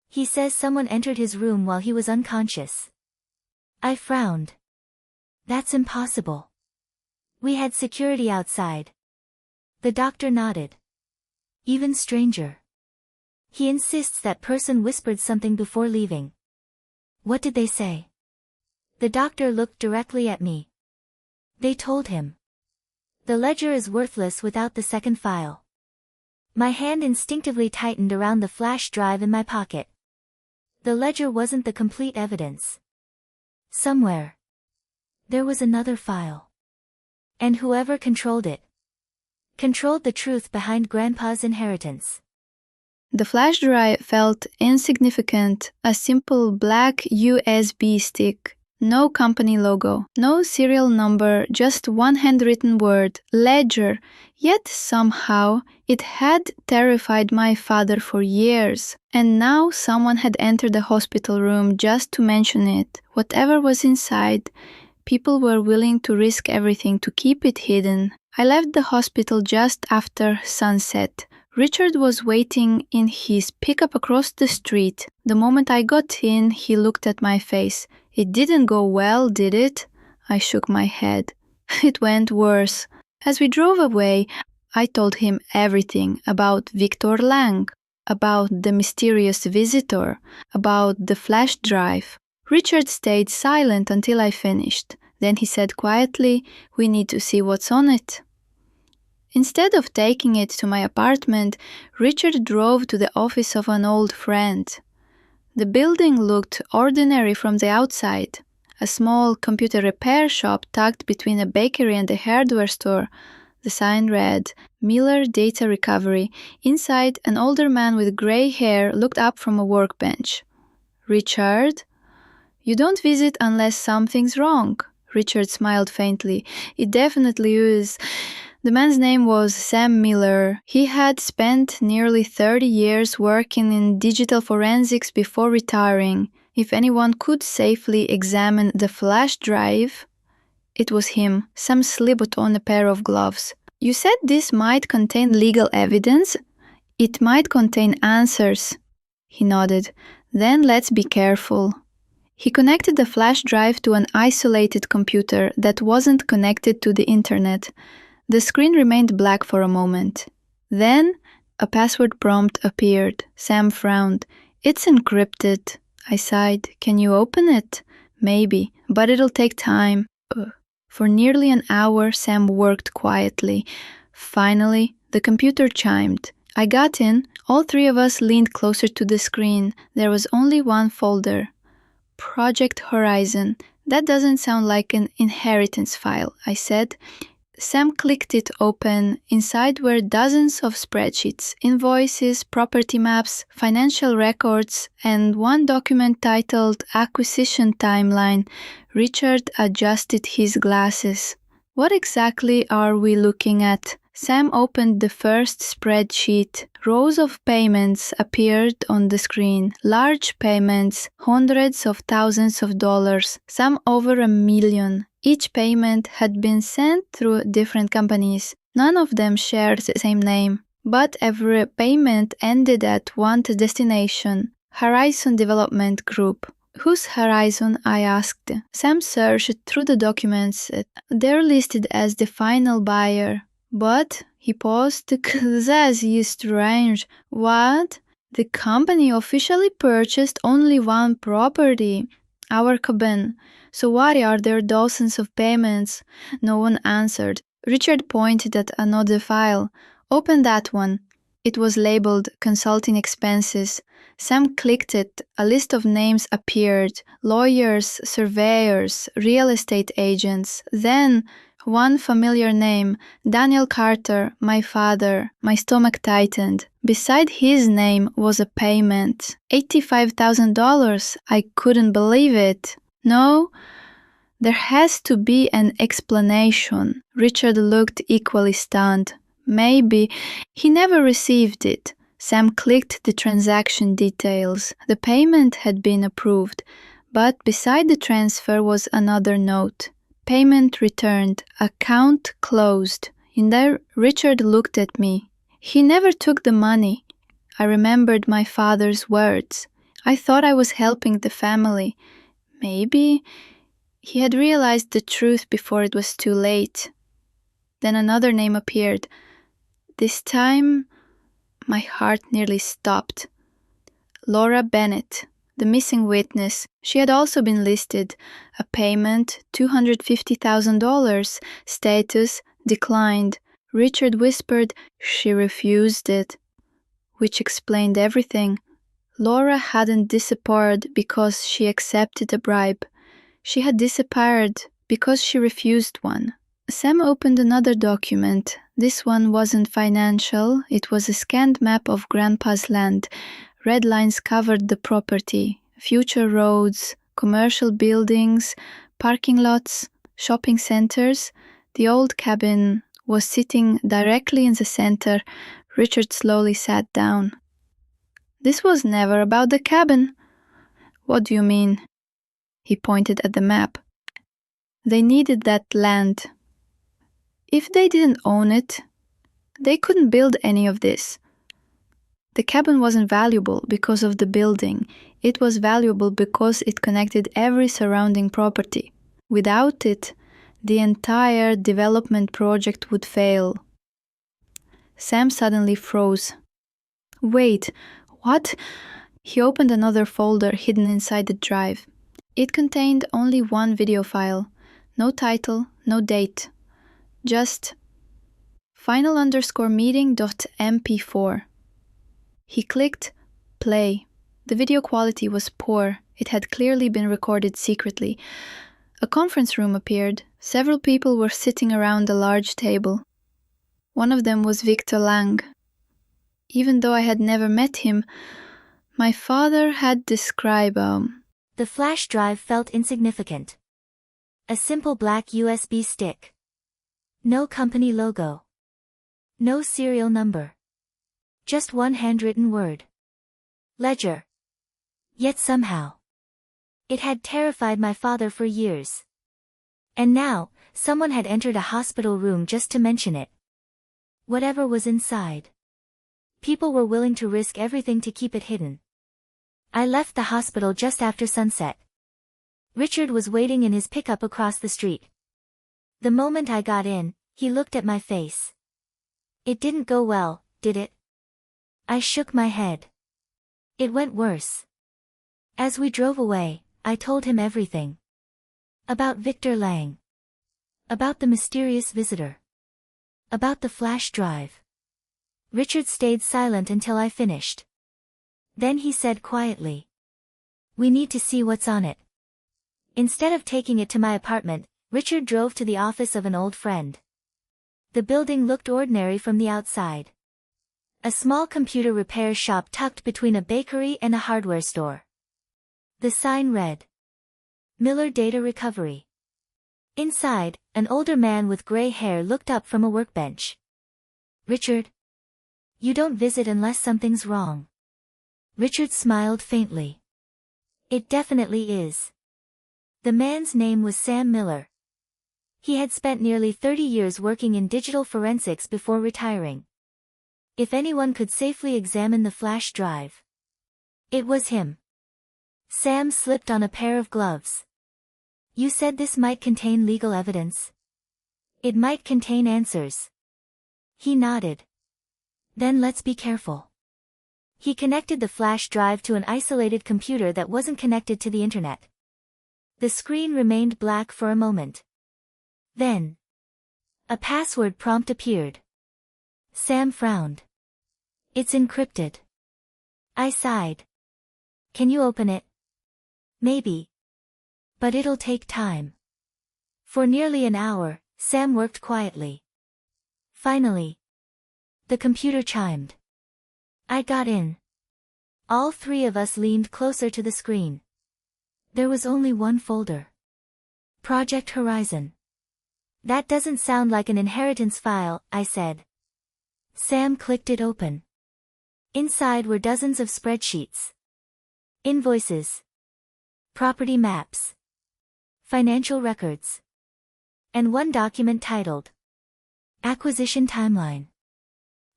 A: He says someone entered his room while he was unconscious. I frowned. That's impossible. We had security outside. The doctor nodded. Even stranger. He insists that person whispered something before leaving. What did they say? The doctor looked directly at me. They told him. The ledger is worthless without the second file. My hand instinctively tightened around the flash drive in my pocket. The ledger wasn't the complete evidence. Somewhere. There was another file. And whoever controlled it. Controlled the truth behind Grandpa's inheritance.
B: The flash drive felt insignificant, a simple black USB stick. No company logo, no serial number, just one handwritten word, ledger. Yet somehow, it had terrified my father for years. And now someone had entered the hospital room just to mention it. Whatever was inside, people were willing to risk everything to keep it hidden. I left the hospital just after sunset. Richard was waiting in his pickup across the street. The moment I got in, he looked at my face. It didn't go well, did it? I shook my head. It went worse. As we drove away, I told him everything about Victor Lang, about the mysterious visitor, about the flash drive. Richard stayed silent until I finished. Then he said quietly, "We need to see what's on it." Instead of taking it to my apartment, Richard drove to the office of an old friend. The building looked ordinary from the outside. A small computer repair shop tucked between a bakery and a hardware store. The sign read, "Miller Data Recovery." Inside, an older man with gray hair looked up from a workbench. "Richard? You don't visit unless something's wrong." Richard smiled faintly. "It definitely is." The man's name was Sam Miller. He had spent nearly 30 years working in digital forensics before retiring. If anyone could safely examine the flash drive, it was him. Sam slipped on a pair of gloves. "You said this might contain legal evidence? It might contain answers." He nodded. "Then let's be careful." He connected the flash drive to an isolated computer that wasn't connected to the internet. The screen remained black for a moment. Then a password prompt appeared. Sam frowned. "It's encrypted." I sighed. "Can you open it?" "Maybe, but it'll take time." For nearly an hour, Sam worked quietly. Finally, the computer chimed. I got in. All three of us leaned closer to the screen. There was only one folder. Project Horizon. "That doesn't sound like an inheritance file," I said. Sam clicked it open. Inside were dozens of spreadsheets, invoices, property maps, financial records, and one document titled Acquisition Timeline. Richard adjusted his glasses. "What exactly are we looking at?" Sam opened the first spreadsheet. Rows of payments appeared on the screen. Large payments, hundreds of thousands of dollars, some over $1 million. Each payment had been sent through different companies. None of them shared the same name, but every payment ended at one destination, Horizon Development Group. "Who's Horizon?" I asked. Sam searched through the documents. "They're listed as the final buyer." "But," he paused, "that's strange." "What?" "The company officially purchased only one property, our cabin. So why are there dozens of payments?" No one answered. Richard pointed at another file. "Open that one." It was labeled Consulting Expenses. Sam clicked it. A list of names appeared. Lawyers, surveyors, real estate agents. Then one familiar name, Daniel Carter, my father. My stomach tightened. Beside his name was a payment. $85,000. I couldn't believe it. "No, there has to be an explanation." Richard looked equally stunned. "Maybe he never received it." Sam clicked the transaction details. The payment had been approved, but beside the transfer was another note. "Payment returned. Account closed." In there, Richard looked at me. "He never took the money." I remembered my father's words. I thought I was helping the family. Maybe he had realized the truth before it was too late. Then another name appeared. This time, my heart nearly stopped. Laura Bennett, the missing witness. She had also been listed. A payment, $250,000. Status, declined. Richard whispered she refused it, which explained everything. Laura hadn't disappeared because she accepted a bribe. She had disappeared because she refused one. Sam opened another document. This one wasn't financial. It was a scanned map of Grandpa's land. Red lines covered the property. Future roads, commercial buildings, parking lots, shopping centers. The old cabin was sitting directly in the center. Richard slowly sat down. "This was never about the cabin." "What do you mean?" He pointed at the map. "They needed that land. If they didn't own it, they couldn't build any of this. The cabin wasn't valuable because of the building. It was valuable because it connected every surrounding property. Without it, the entire development project would fail. Sam suddenly froze. Wait, what? He opened another folder hidden inside the drive. It contained only one video file. No title, no date. Just final_meeting.mp4. He clicked play. The video quality was poor. It had clearly been recorded secretly. A conference room appeared. Several people were sitting around a large table. One of them was Victor Lang. Even though I had never met him, my father had described
A: The flash drive felt insignificant. A simple black USB stick. No company logo. No serial number. Just one handwritten word. Ledger. Yet somehow, it had terrified my father for years. And now, someone had entered a hospital room just to mention it. Whatever was inside. People were willing to risk everything to keep it hidden. I left the hospital just after sunset. Richard was waiting in his pickup across the street. The moment I got in, he looked at my face. It didn't go well, did it? I shook my head. It went worse. As we drove away, I told him everything. About Victor Lang. About the mysterious visitor. About the flash drive. Richard stayed silent until I finished. Then he said quietly, "We need to see what's on it." Instead of taking it to my apartment, Richard drove to the office of an old friend. The building looked ordinary from the outside. A small computer repair shop tucked between a bakery and a hardware store. The sign read, Miller Data Recovery. Inside, an older man with gray hair looked up from a workbench. "Richard? You don't visit unless something's wrong." Richard smiled faintly. "It definitely is." The man's name was Sam Miller. He had spent nearly 30 years working in digital forensics before retiring. If anyone could safely examine the flash drive, it was him. Sam slipped on a pair of gloves. "You said this might contain legal evidence?" "It might contain answers." He nodded. "Then let's be careful." He connected the flash drive to an isolated computer that wasn't connected to the internet. The screen remained black for a moment. Then, a password prompt appeared. Sam frowned. "It's encrypted." I sighed. "Can you open it?" "Maybe. But it'll take time." For nearly an hour, Sam worked quietly. Finally, the computer chimed. I got in. All three of us leaned closer to the screen. There was only one folder. Project Horizon. "That doesn't sound like an inheritance file," I said. Sam clicked it open. Inside were dozens of spreadsheets. Invoices. Property maps. Financial records. And one document titled Acquisition Timeline.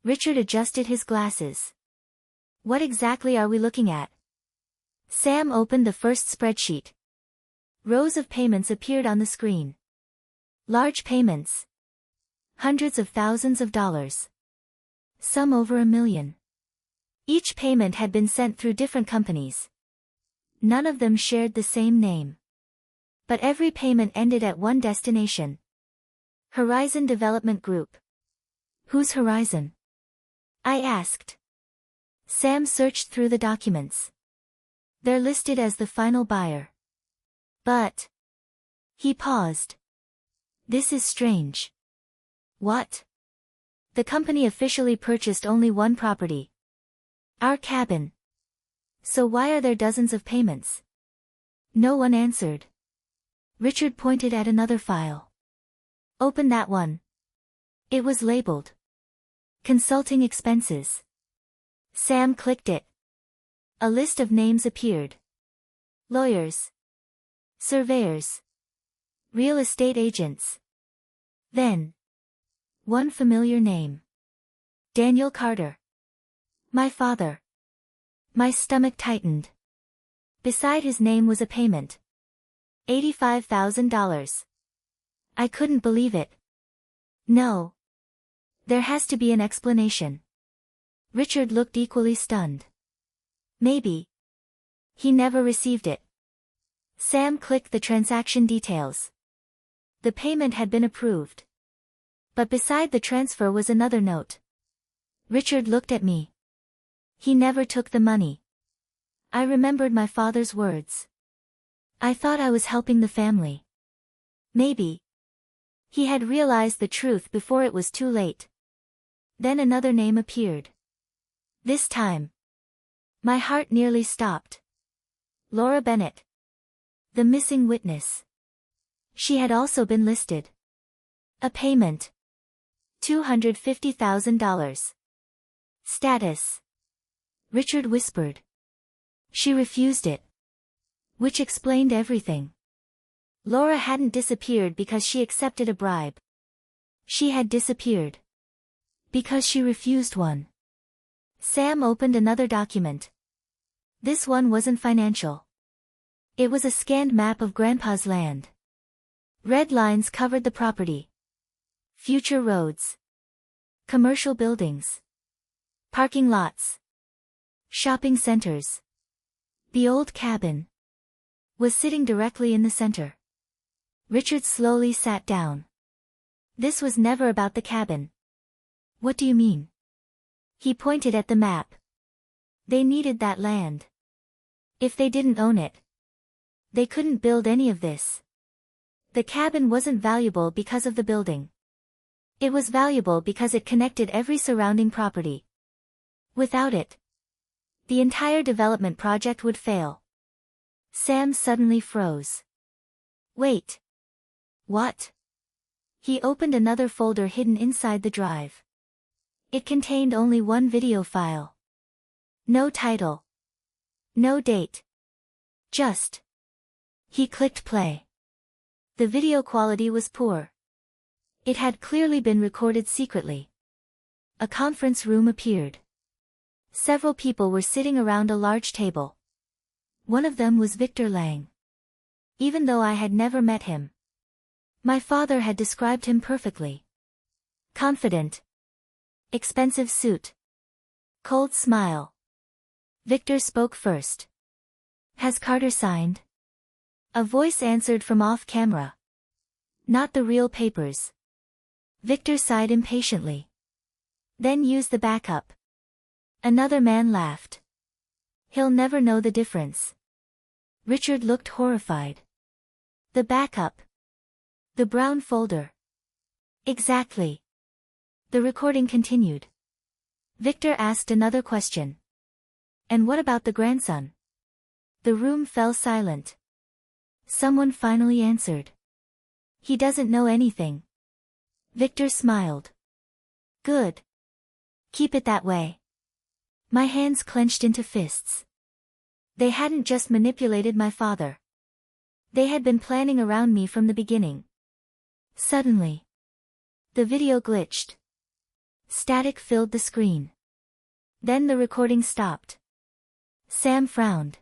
A: Richard adjusted his glasses. "What exactly are we looking at?" Sam opened the first spreadsheet. Rows of payments appeared on the screen. Large payments. Hundreds of thousands of dollars. Some over $1 million. Each payment had been sent through different companies. None of them shared the same name. But every payment ended at one destination. Horizon Development Group. Who's Horizon? I asked. Sam searched through the documents. They're listed as the final buyer. But... He paused. This is strange. What? The company officially purchased only one property. Our cabin. So why are there dozens of payments? No one answered. Richard pointed at another file. Open that one. It was labeled Consulting Expenses. Sam clicked it. A list of names appeared. Lawyers. Surveyors. Real estate agents. Then, one familiar name. Daniel Carter. My father. My stomach tightened. Beside his name was a payment. $85,000. I couldn't believe it. No. There has to be an explanation. Richard looked equally stunned. Maybe. He never received it. Sam clicked the transaction details. The payment had been approved. But beside the transfer was another note. Richard looked at me. He never took the money. I remembered my father's words. I thought I was helping the family. Maybe. He had realized the truth before it was too late. Then another name appeared. This time. My heart nearly stopped. Laura Bennett. The missing witness. She had also been listed. A payment. $250,000. Status. Richard whispered. She refused it. Which explained everything. Laura hadn't disappeared because she accepted a bribe. She had disappeared. Because she refused one. Sam opened another document. This one wasn't financial. It was a scanned map of Grandpa's land. Red lines covered the property. Future roads. Commercial buildings. Parking lots. Shopping centers. The old cabin was sitting directly in the center. Richard slowly sat down. This was never about the cabin. What do you mean? He pointed at the map. They needed that land. If they didn't own it, they couldn't build any of this. The cabin wasn't valuable because of the building. It was valuable because it connected every surrounding property. Without it, the entire development project would fail. Sam suddenly froze. Wait. What? He opened another folder hidden inside the drive. It contained only one video file. No title. No date. Just. He clicked play. The video quality was poor. It had clearly been recorded secretly. A conference room appeared. Several people were sitting around a large table. One of them was Victor Lang. Even though I had never met him, my father had described him perfectly. Confident. Expensive suit. Cold smile. Victor spoke first. Has Carter signed? A voice answered from off camera. Not the real papers. Victor sighed impatiently. Then used the backup. Another man laughed. He'll never know the difference. Richard looked horrified. The backup. The brown folder. Exactly. The recording continued. Victor asked another question. And what about the grandson? The room fell silent. Someone finally answered. He doesn't know anything. Victor smiled. Good. Keep it that way. My hands clenched into fists. They hadn't just manipulated my father. They had been planning around me from the beginning. Suddenly, the video glitched. Static filled the screen. Then the recording stopped. Sam frowned.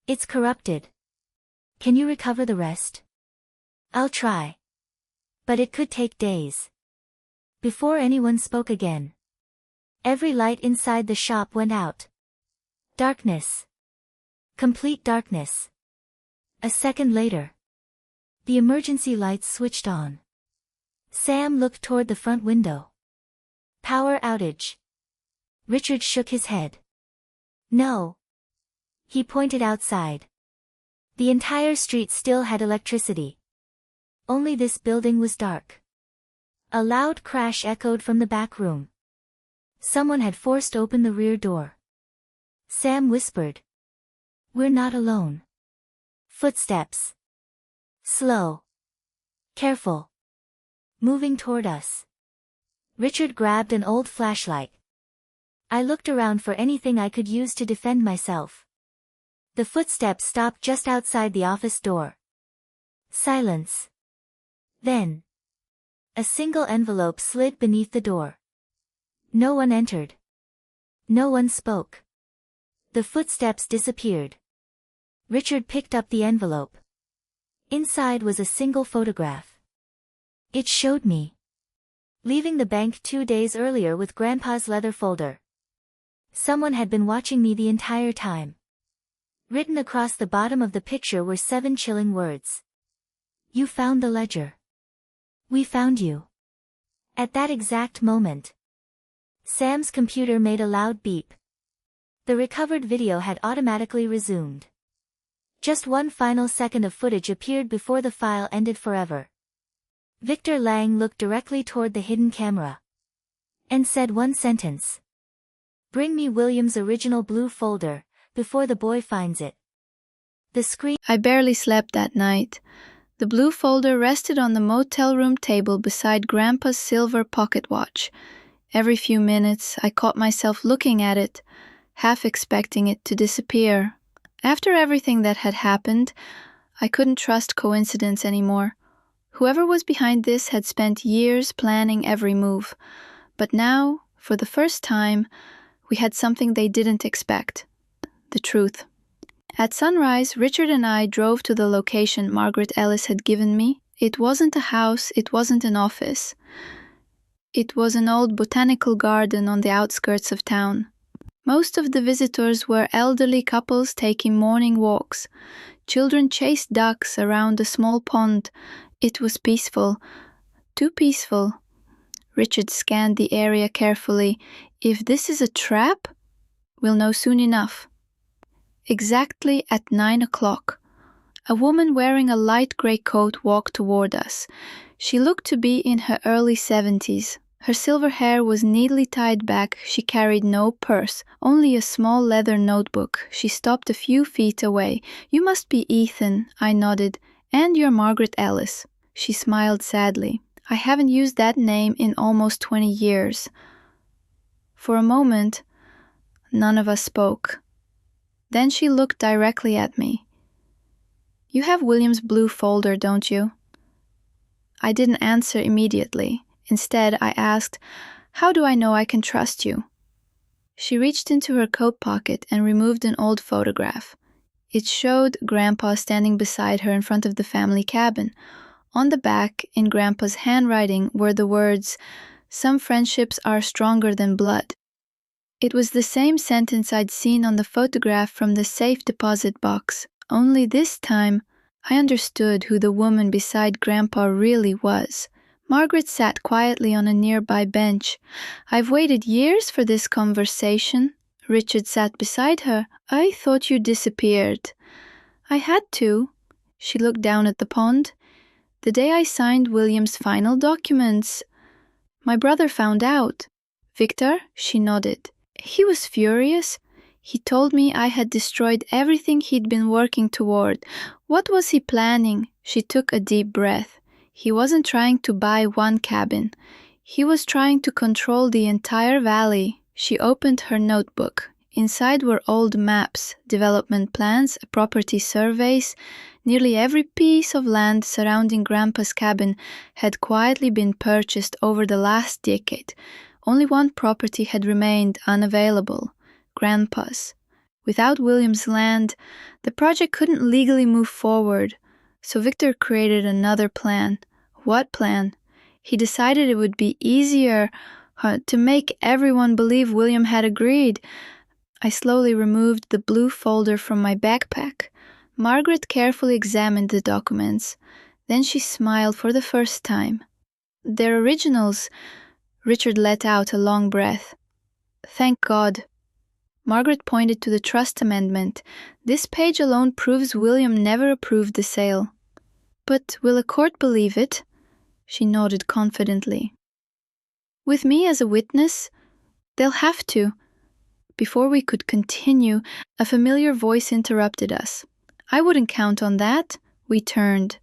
A: It's corrupted. Can you recover the rest? I'll try. But it could take days. Before anyone spoke again, every light inside the shop went out. Darkness. Complete darkness. A second later, the emergency lights switched on. Sam looked toward the front window. Power outage. Richard shook his head. No. He pointed outside. The entire street still had electricity. Only this building was dark. A loud crash echoed from the back room. Someone had forced open the rear door. Sam whispered. We're not alone. Footsteps. Slow. Careful. Moving toward us. Richard grabbed an old flashlight. I looked around for anything I could use to defend myself. The footsteps stopped just outside the office door. Silence. Then, a single envelope slid beneath the door. No one entered. No one spoke. The footsteps disappeared. Richard picked up the envelope. Inside was a single photograph. It showed me leaving the bank 2 days earlier with Grandpa's leather folder. Someone had been watching me the entire time. Written across the bottom of the picture were 7 chilling words. You found the ledger. We found you. At that exact moment, Sam's computer made a loud beep. The recovered video had automatically resumed. Just one final second of footage appeared before the file ended forever. Victor Lang looked directly toward the hidden camera and said one sentence. Bring me William's original blue folder, before the boy finds it. The screen.
B: I barely slept that night. The blue folder rested on the motel room table beside Grandpa's silver pocket watch. Every few minutes, I caught myself looking at it, half expecting it to disappear. After everything that had happened, I couldn't trust coincidence anymore. Whoever was behind this had spent years planning every move. But now, for the first time, we had something they didn't expect. The truth. At sunrise, Richard and I drove to the location Margaret Ellis had given me. It wasn't a house, it wasn't an office. It was an old botanical garden on the outskirts of town. Most of the visitors were elderly couples taking morning walks. Children chased ducks around a small pond. It was peaceful. Too peaceful. Richard scanned the area carefully. If this is a trap, we'll know soon enough. Exactly at 9 o'clock, a woman wearing a light gray coat walked toward us. She looked to be in her early 70s. Her silver hair was neatly tied back. She carried no purse, only a small leather notebook. She stopped a few feet away. You must be Ethan, I nodded. And you're Margaret Ellis. She smiled sadly. I haven't used that name in almost 20 years. For a moment, none of us spoke. Then she looked directly at me. You have William's blue folder, don't you? I didn't answer immediately. Instead, I asked, how do I know I can trust you? She reached into her coat pocket and removed an old photograph. It showed Grandpa standing beside her in front of the family cabin. On the back, in Grandpa's handwriting, were the words, "Some friendships are stronger than blood." It was the same sentence I'd seen on the photograph from the safe deposit box, only this time I understood who the woman beside Grandpa really was. Margaret sat quietly on a nearby bench. I've waited years for this conversation. Richard sat beside her. I thought you disappeared. I had to. She looked down at the pond. The day I signed William's final documents. My brother found out. Victor? She nodded. He was furious. He told me I had destroyed everything he'd been working toward. What was he planning? She took a deep breath. He wasn't trying to buy one cabin. He was trying to control the entire valley. She opened her notebook. Inside were old maps, development plans, property surveys. Nearly every piece of land surrounding Grandpa's cabin had quietly been purchased over the last decade. Only one property had remained unavailable, Grandpa's. Without William's land, the project couldn't legally move forward, so Victor created another plan. What plan? He decided it would be easier to make everyone believe William had agreed. I slowly removed the blue folder from my backpack. Margaret carefully examined the documents. Then she smiled for the first time. They're originals. Richard let out a long breath. Thank God. Margaret pointed to the trust amendment. This page alone proves William never approved the sale. But will a court believe it? She nodded confidently. With me as a witness? They'll have to. Before we could continue, a familiar voice interrupted us. I wouldn't count on that. We turned.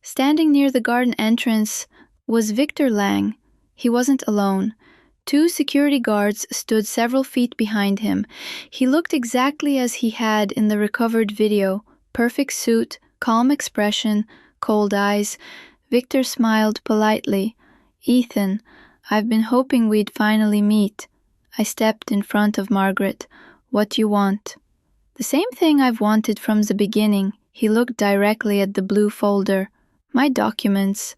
B: Standing near the garden entrance was Victor Lang. He wasn't alone. 2 security guards stood several feet behind him. He looked exactly as he had in the recovered video. Perfect suit, calm expression, cold eyes. Victor smiled politely. Ethan, I've been hoping we'd finally meet. I stepped in front of Margaret. What you want? The same thing I've wanted from the beginning. He looked directly at the blue folder. My documents.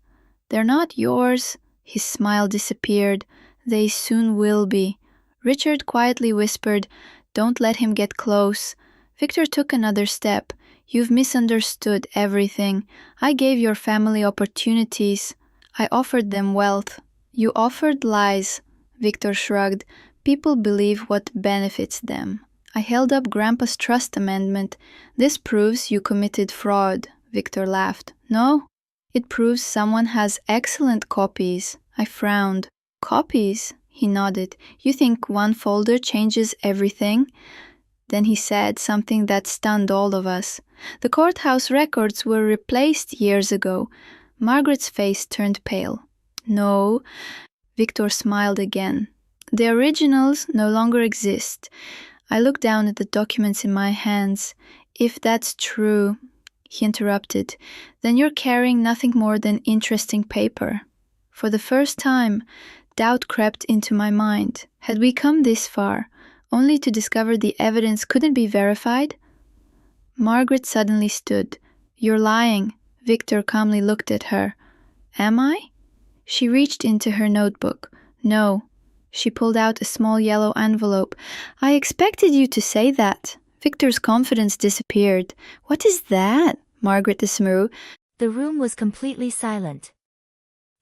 B: They're not yours. His smile disappeared. They soon will be. Richard quietly whispered, "Don't let him get close." Victor took another step. "You've misunderstood everything. I gave your family opportunities. I offered them wealth. You offered lies." Victor shrugged. "People believe what benefits them." I held up Grandpa's trust amendment. "This proves you committed fraud." Victor laughed. "No, it proves someone has excellent copies." I frowned. "Copies?" He nodded. "You think one folder changes everything?" Then he said something that stunned all of us. "The courthouse records were replaced years ago." Margaret's face turned pale. "No." Victor smiled again. "The originals no longer exist." I looked down at the documents in my hands. "If that's true," he interrupted, "then you're carrying nothing more than interesting paper." For the first time, doubt crept into my mind. Had we come this far, only to discover the evidence couldn't be verified? Margaret suddenly stood. "You're lying." Victor calmly looked at her. "Am I?" She reached into her notebook. "No." She pulled out a small yellow envelope. "I expected you to say that." Victor's confidence disappeared. "What is that?" Margaret dismissed.
A: The room was completely silent.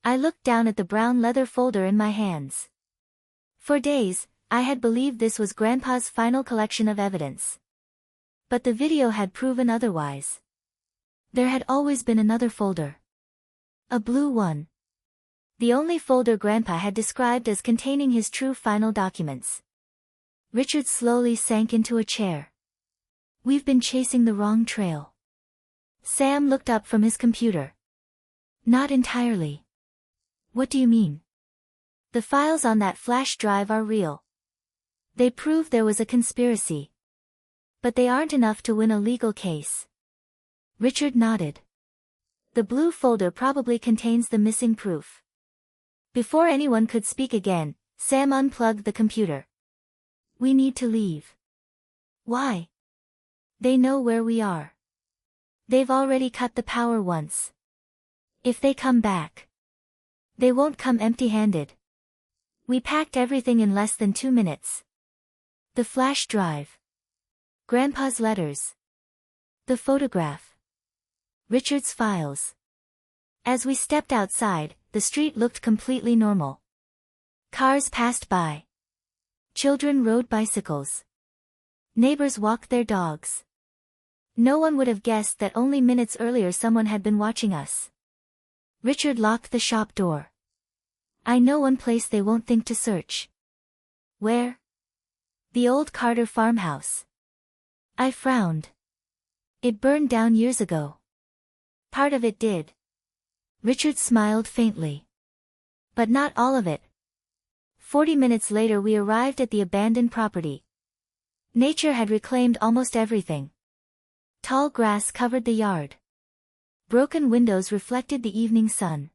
A: I looked down at the brown leather folder in my hands. For days, I had believed this was Grandpa's final collection of evidence. But the video had proven otherwise. There had always been another folder. A blue one. The only folder Grandpa had described as containing his true final documents. Richard slowly sank into a chair. "We've been chasing the wrong trail." Sam looked up from his computer. "Not entirely." "What do you mean?" "The files on that flash drive are real. They prove there was a conspiracy. But they aren't enough to win a legal case." Richard nodded. "The blue folder probably contains the missing proof." Before anyone could speak again, Sam unplugged the computer. "We need to leave." "Why?" "They know where we are. They've already cut the power once. If they come back, they won't come empty-handed." We packed everything in less than 2 minutes. The flash drive. Grandpa's letters. The photograph. Richard's files. As we stepped outside, the street looked completely normal. Cars passed by. Children rode bicycles. Neighbors walked their dogs. No one would have guessed that only minutes earlier someone had been watching us. Richard locked the shop door. "I know one place they won't think to search." "Where?" "The old Carter farmhouse." I frowned. "It burned down years ago." "Part of it did." Richard smiled faintly. "But not all of it." 40 minutes later we arrived at the abandoned property. Nature had reclaimed almost everything. Tall grass covered the yard. Broken windows reflected the evening sun.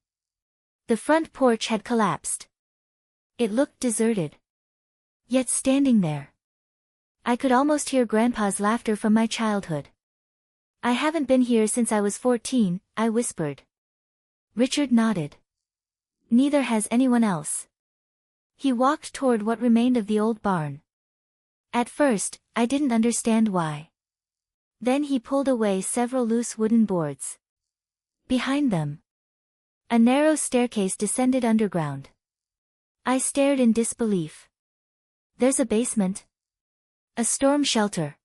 A: The front porch had collapsed. It looked deserted. Yet standing there, I could almost hear Grandpa's laughter from my childhood. "I haven't been here since I was 14, I whispered. Richard nodded. "Neither has anyone else." He walked toward what remained of the old barn. At first, I didn't understand why. Then he pulled away several loose wooden boards. Behind them, a narrow staircase descended underground. I stared in disbelief. "There's a basement. A storm shelter.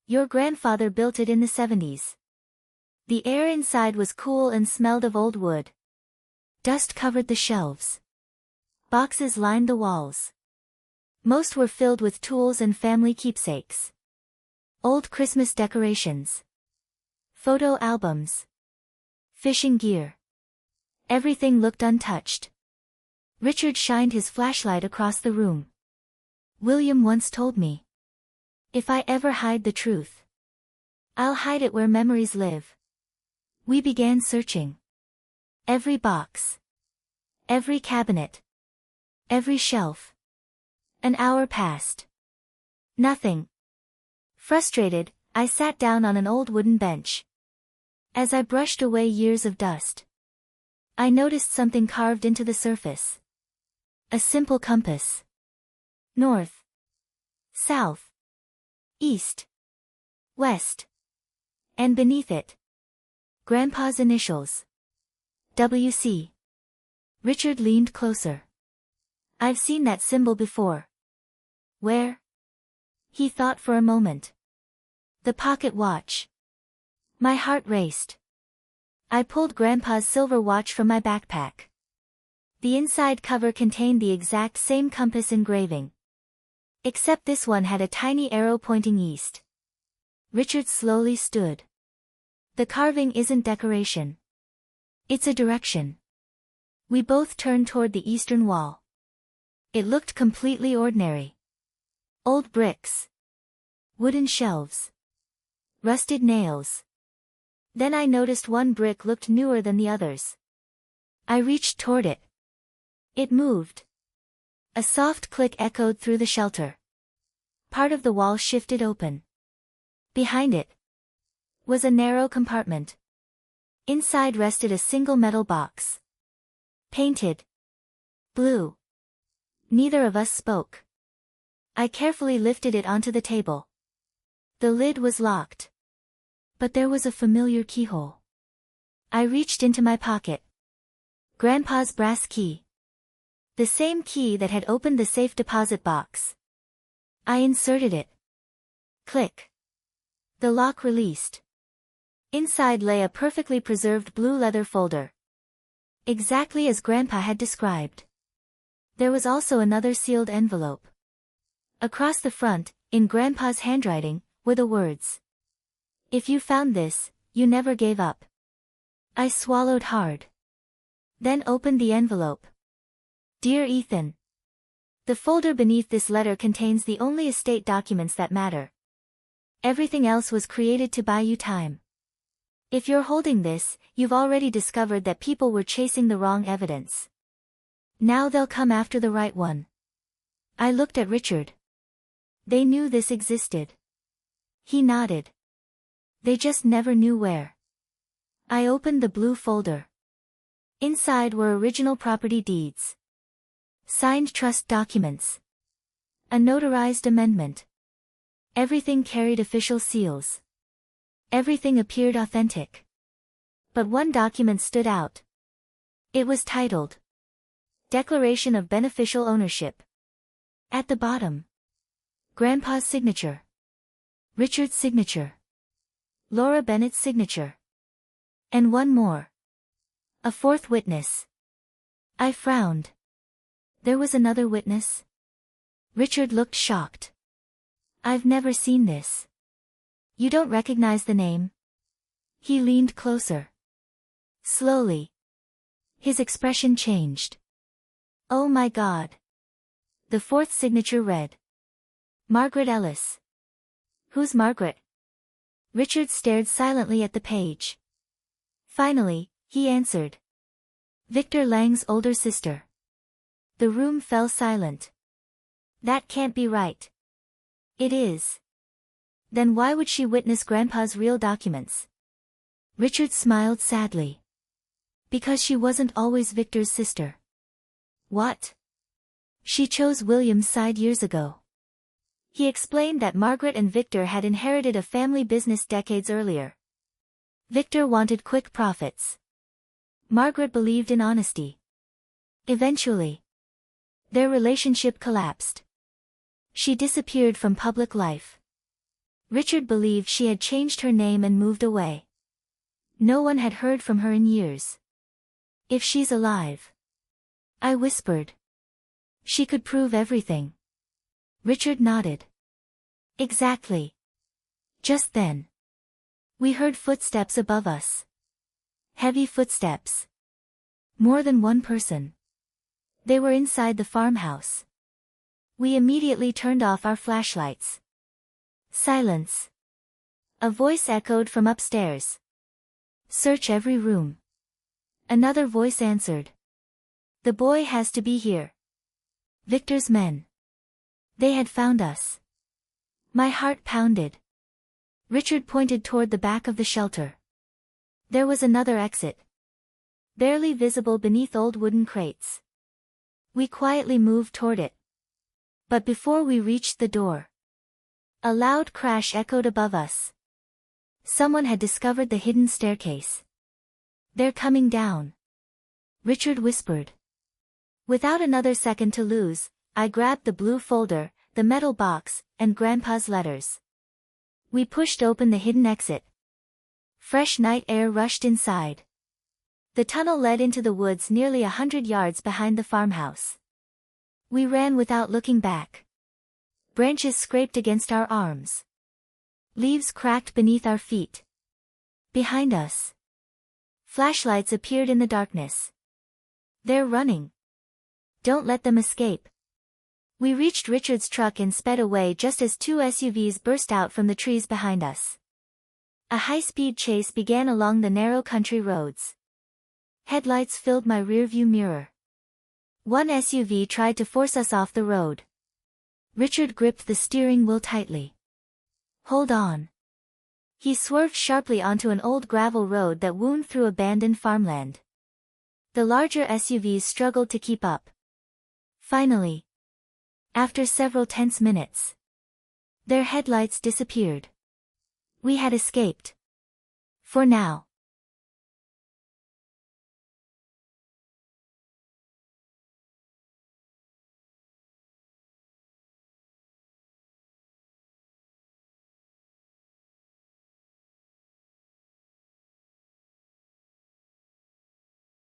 A: Your grandfather built it in the 70s. The air inside was cool and smelled of old wood. Dust covered the shelves. Boxes lined the walls. Most were filled with tools and family keepsakes. Old Christmas decorations. Photo albums. Fishing gear. Everything looked untouched. Richard shined his flashlight across the room. "William once told me, if I ever hide the truth, I'll hide it where memories live." We began searching. Every box. Every cabinet. Every shelf. An hour passed. Nothing. Frustrated, I sat down on an old wooden bench. As I brushed away years of dust, I noticed something carved into the surface. A simple compass. North, south, east, west. And beneath it, Grandpa's initials. W.C. Richard leaned closer. I've seen that symbol before. Where? He thought for a moment. The pocket watch. My heart raced. I pulled Grandpa's silver watch from my backpack. The inside cover contained the exact same compass engraving. Except this one had a tiny arrow pointing east. Richard slowly stood. The carving isn't decoration. It's a direction. We both turned toward the eastern wall. It looked completely ordinary. Old bricks. Wooden shelves. Rusted nails. Then I noticed one brick looked newer than the others. I reached toward it. It moved. A soft click echoed through the shelter. Part of the wall shifted open. Behind it was a narrow compartment. Inside rested a single metal box. Painted blue. Neither of us spoke. I carefully lifted it onto the table. The lid was locked. But there was a familiar keyhole. I reached into my pocket. Grandpa's brass key. The same key that had opened the safe deposit box. I inserted it. Click. The lock released. Inside lay a perfectly preserved blue leather folder. Exactly as Grandpa had described. There was also another sealed envelope. Across the front, in Grandpa's handwriting, were the words. If you found this, you never gave up. I swallowed hard. Then opened the envelope. Dear Ethan. The folder beneath this letter contains the only estate documents that matter. Everything else was created to buy you time. If you're holding this, you've already discovered that people were chasing the wrong evidence. Now they'll come after the right one. I looked at Richard. They knew this existed. He nodded. They just never knew where. I opened the blue folder. Inside were original property deeds. Signed trust documents. A notarized amendment. Everything carried official seals. Everything appeared authentic. But one document stood out. It was titled Declaration of Beneficial Ownership. At the bottom, Grandpa's signature. Richard's signature. Laura Bennett's signature. And one more. A fourth witness. I frowned. There was another witness? Richard looked shocked. I've never seen this. You don't recognize the name? He leaned closer. Slowly. His expression changed. Oh my God. The fourth signature read. Margaret Ellis. Who's Margaret? Richard stared silently at the page. Finally, he answered. Victor Lang's older sister. The room fell silent. That can't be right. It is. Then why would she witness Grandpa's real documents? Richard smiled sadly. Because she wasn't always Victor's sister. What? She chose William's side years ago. He explained that Margaret and Victor had inherited a family business decades earlier. Victor wanted quick profits. Margaret believed in honesty. Eventually, their relationship collapsed. She disappeared from public life. Richard believed she had changed her name and moved away. No one had heard from her in years. If she's alive. I whispered. She could prove everything. Richard nodded. Exactly. Just then, we heard footsteps above us. Heavy footsteps. More than one person. They were inside the farmhouse. We immediately turned off our flashlights. Silence. A voice echoed from upstairs. Search every room. Another voice answered. The boy has to be here. Victor's men. They had found us. My heart pounded. Richard pointed toward the back of the shelter. There was another exit, barely visible beneath old wooden crates. We quietly moved toward it. But before we reached the door, a loud crash echoed above us. Someone had discovered the hidden staircase. "They're coming down," Richard whispered. Without another second to lose, I grabbed the blue folder, the metal box, and Grandpa's letters. We pushed open the hidden exit. Fresh night air rushed inside. The tunnel led into the woods nearly 100 yards behind the farmhouse. We ran without looking back. Branches scraped against our arms. Leaves cracked beneath our feet. Behind us, flashlights appeared in the darkness. "They're running. Don't let them escape." We reached Richard's truck and sped away just as two SUVs burst out from the trees behind us. A high-speed chase began along the narrow country roads. Headlights filled my rearview mirror. One SUV tried to force us off the road. Richard gripped the steering wheel tightly. "Hold on." He swerved sharply onto an old gravel road that wound through abandoned farmland. The larger SUVs struggled to keep up. Finally, after several tense minutes, their headlights disappeared. We had escaped. For now.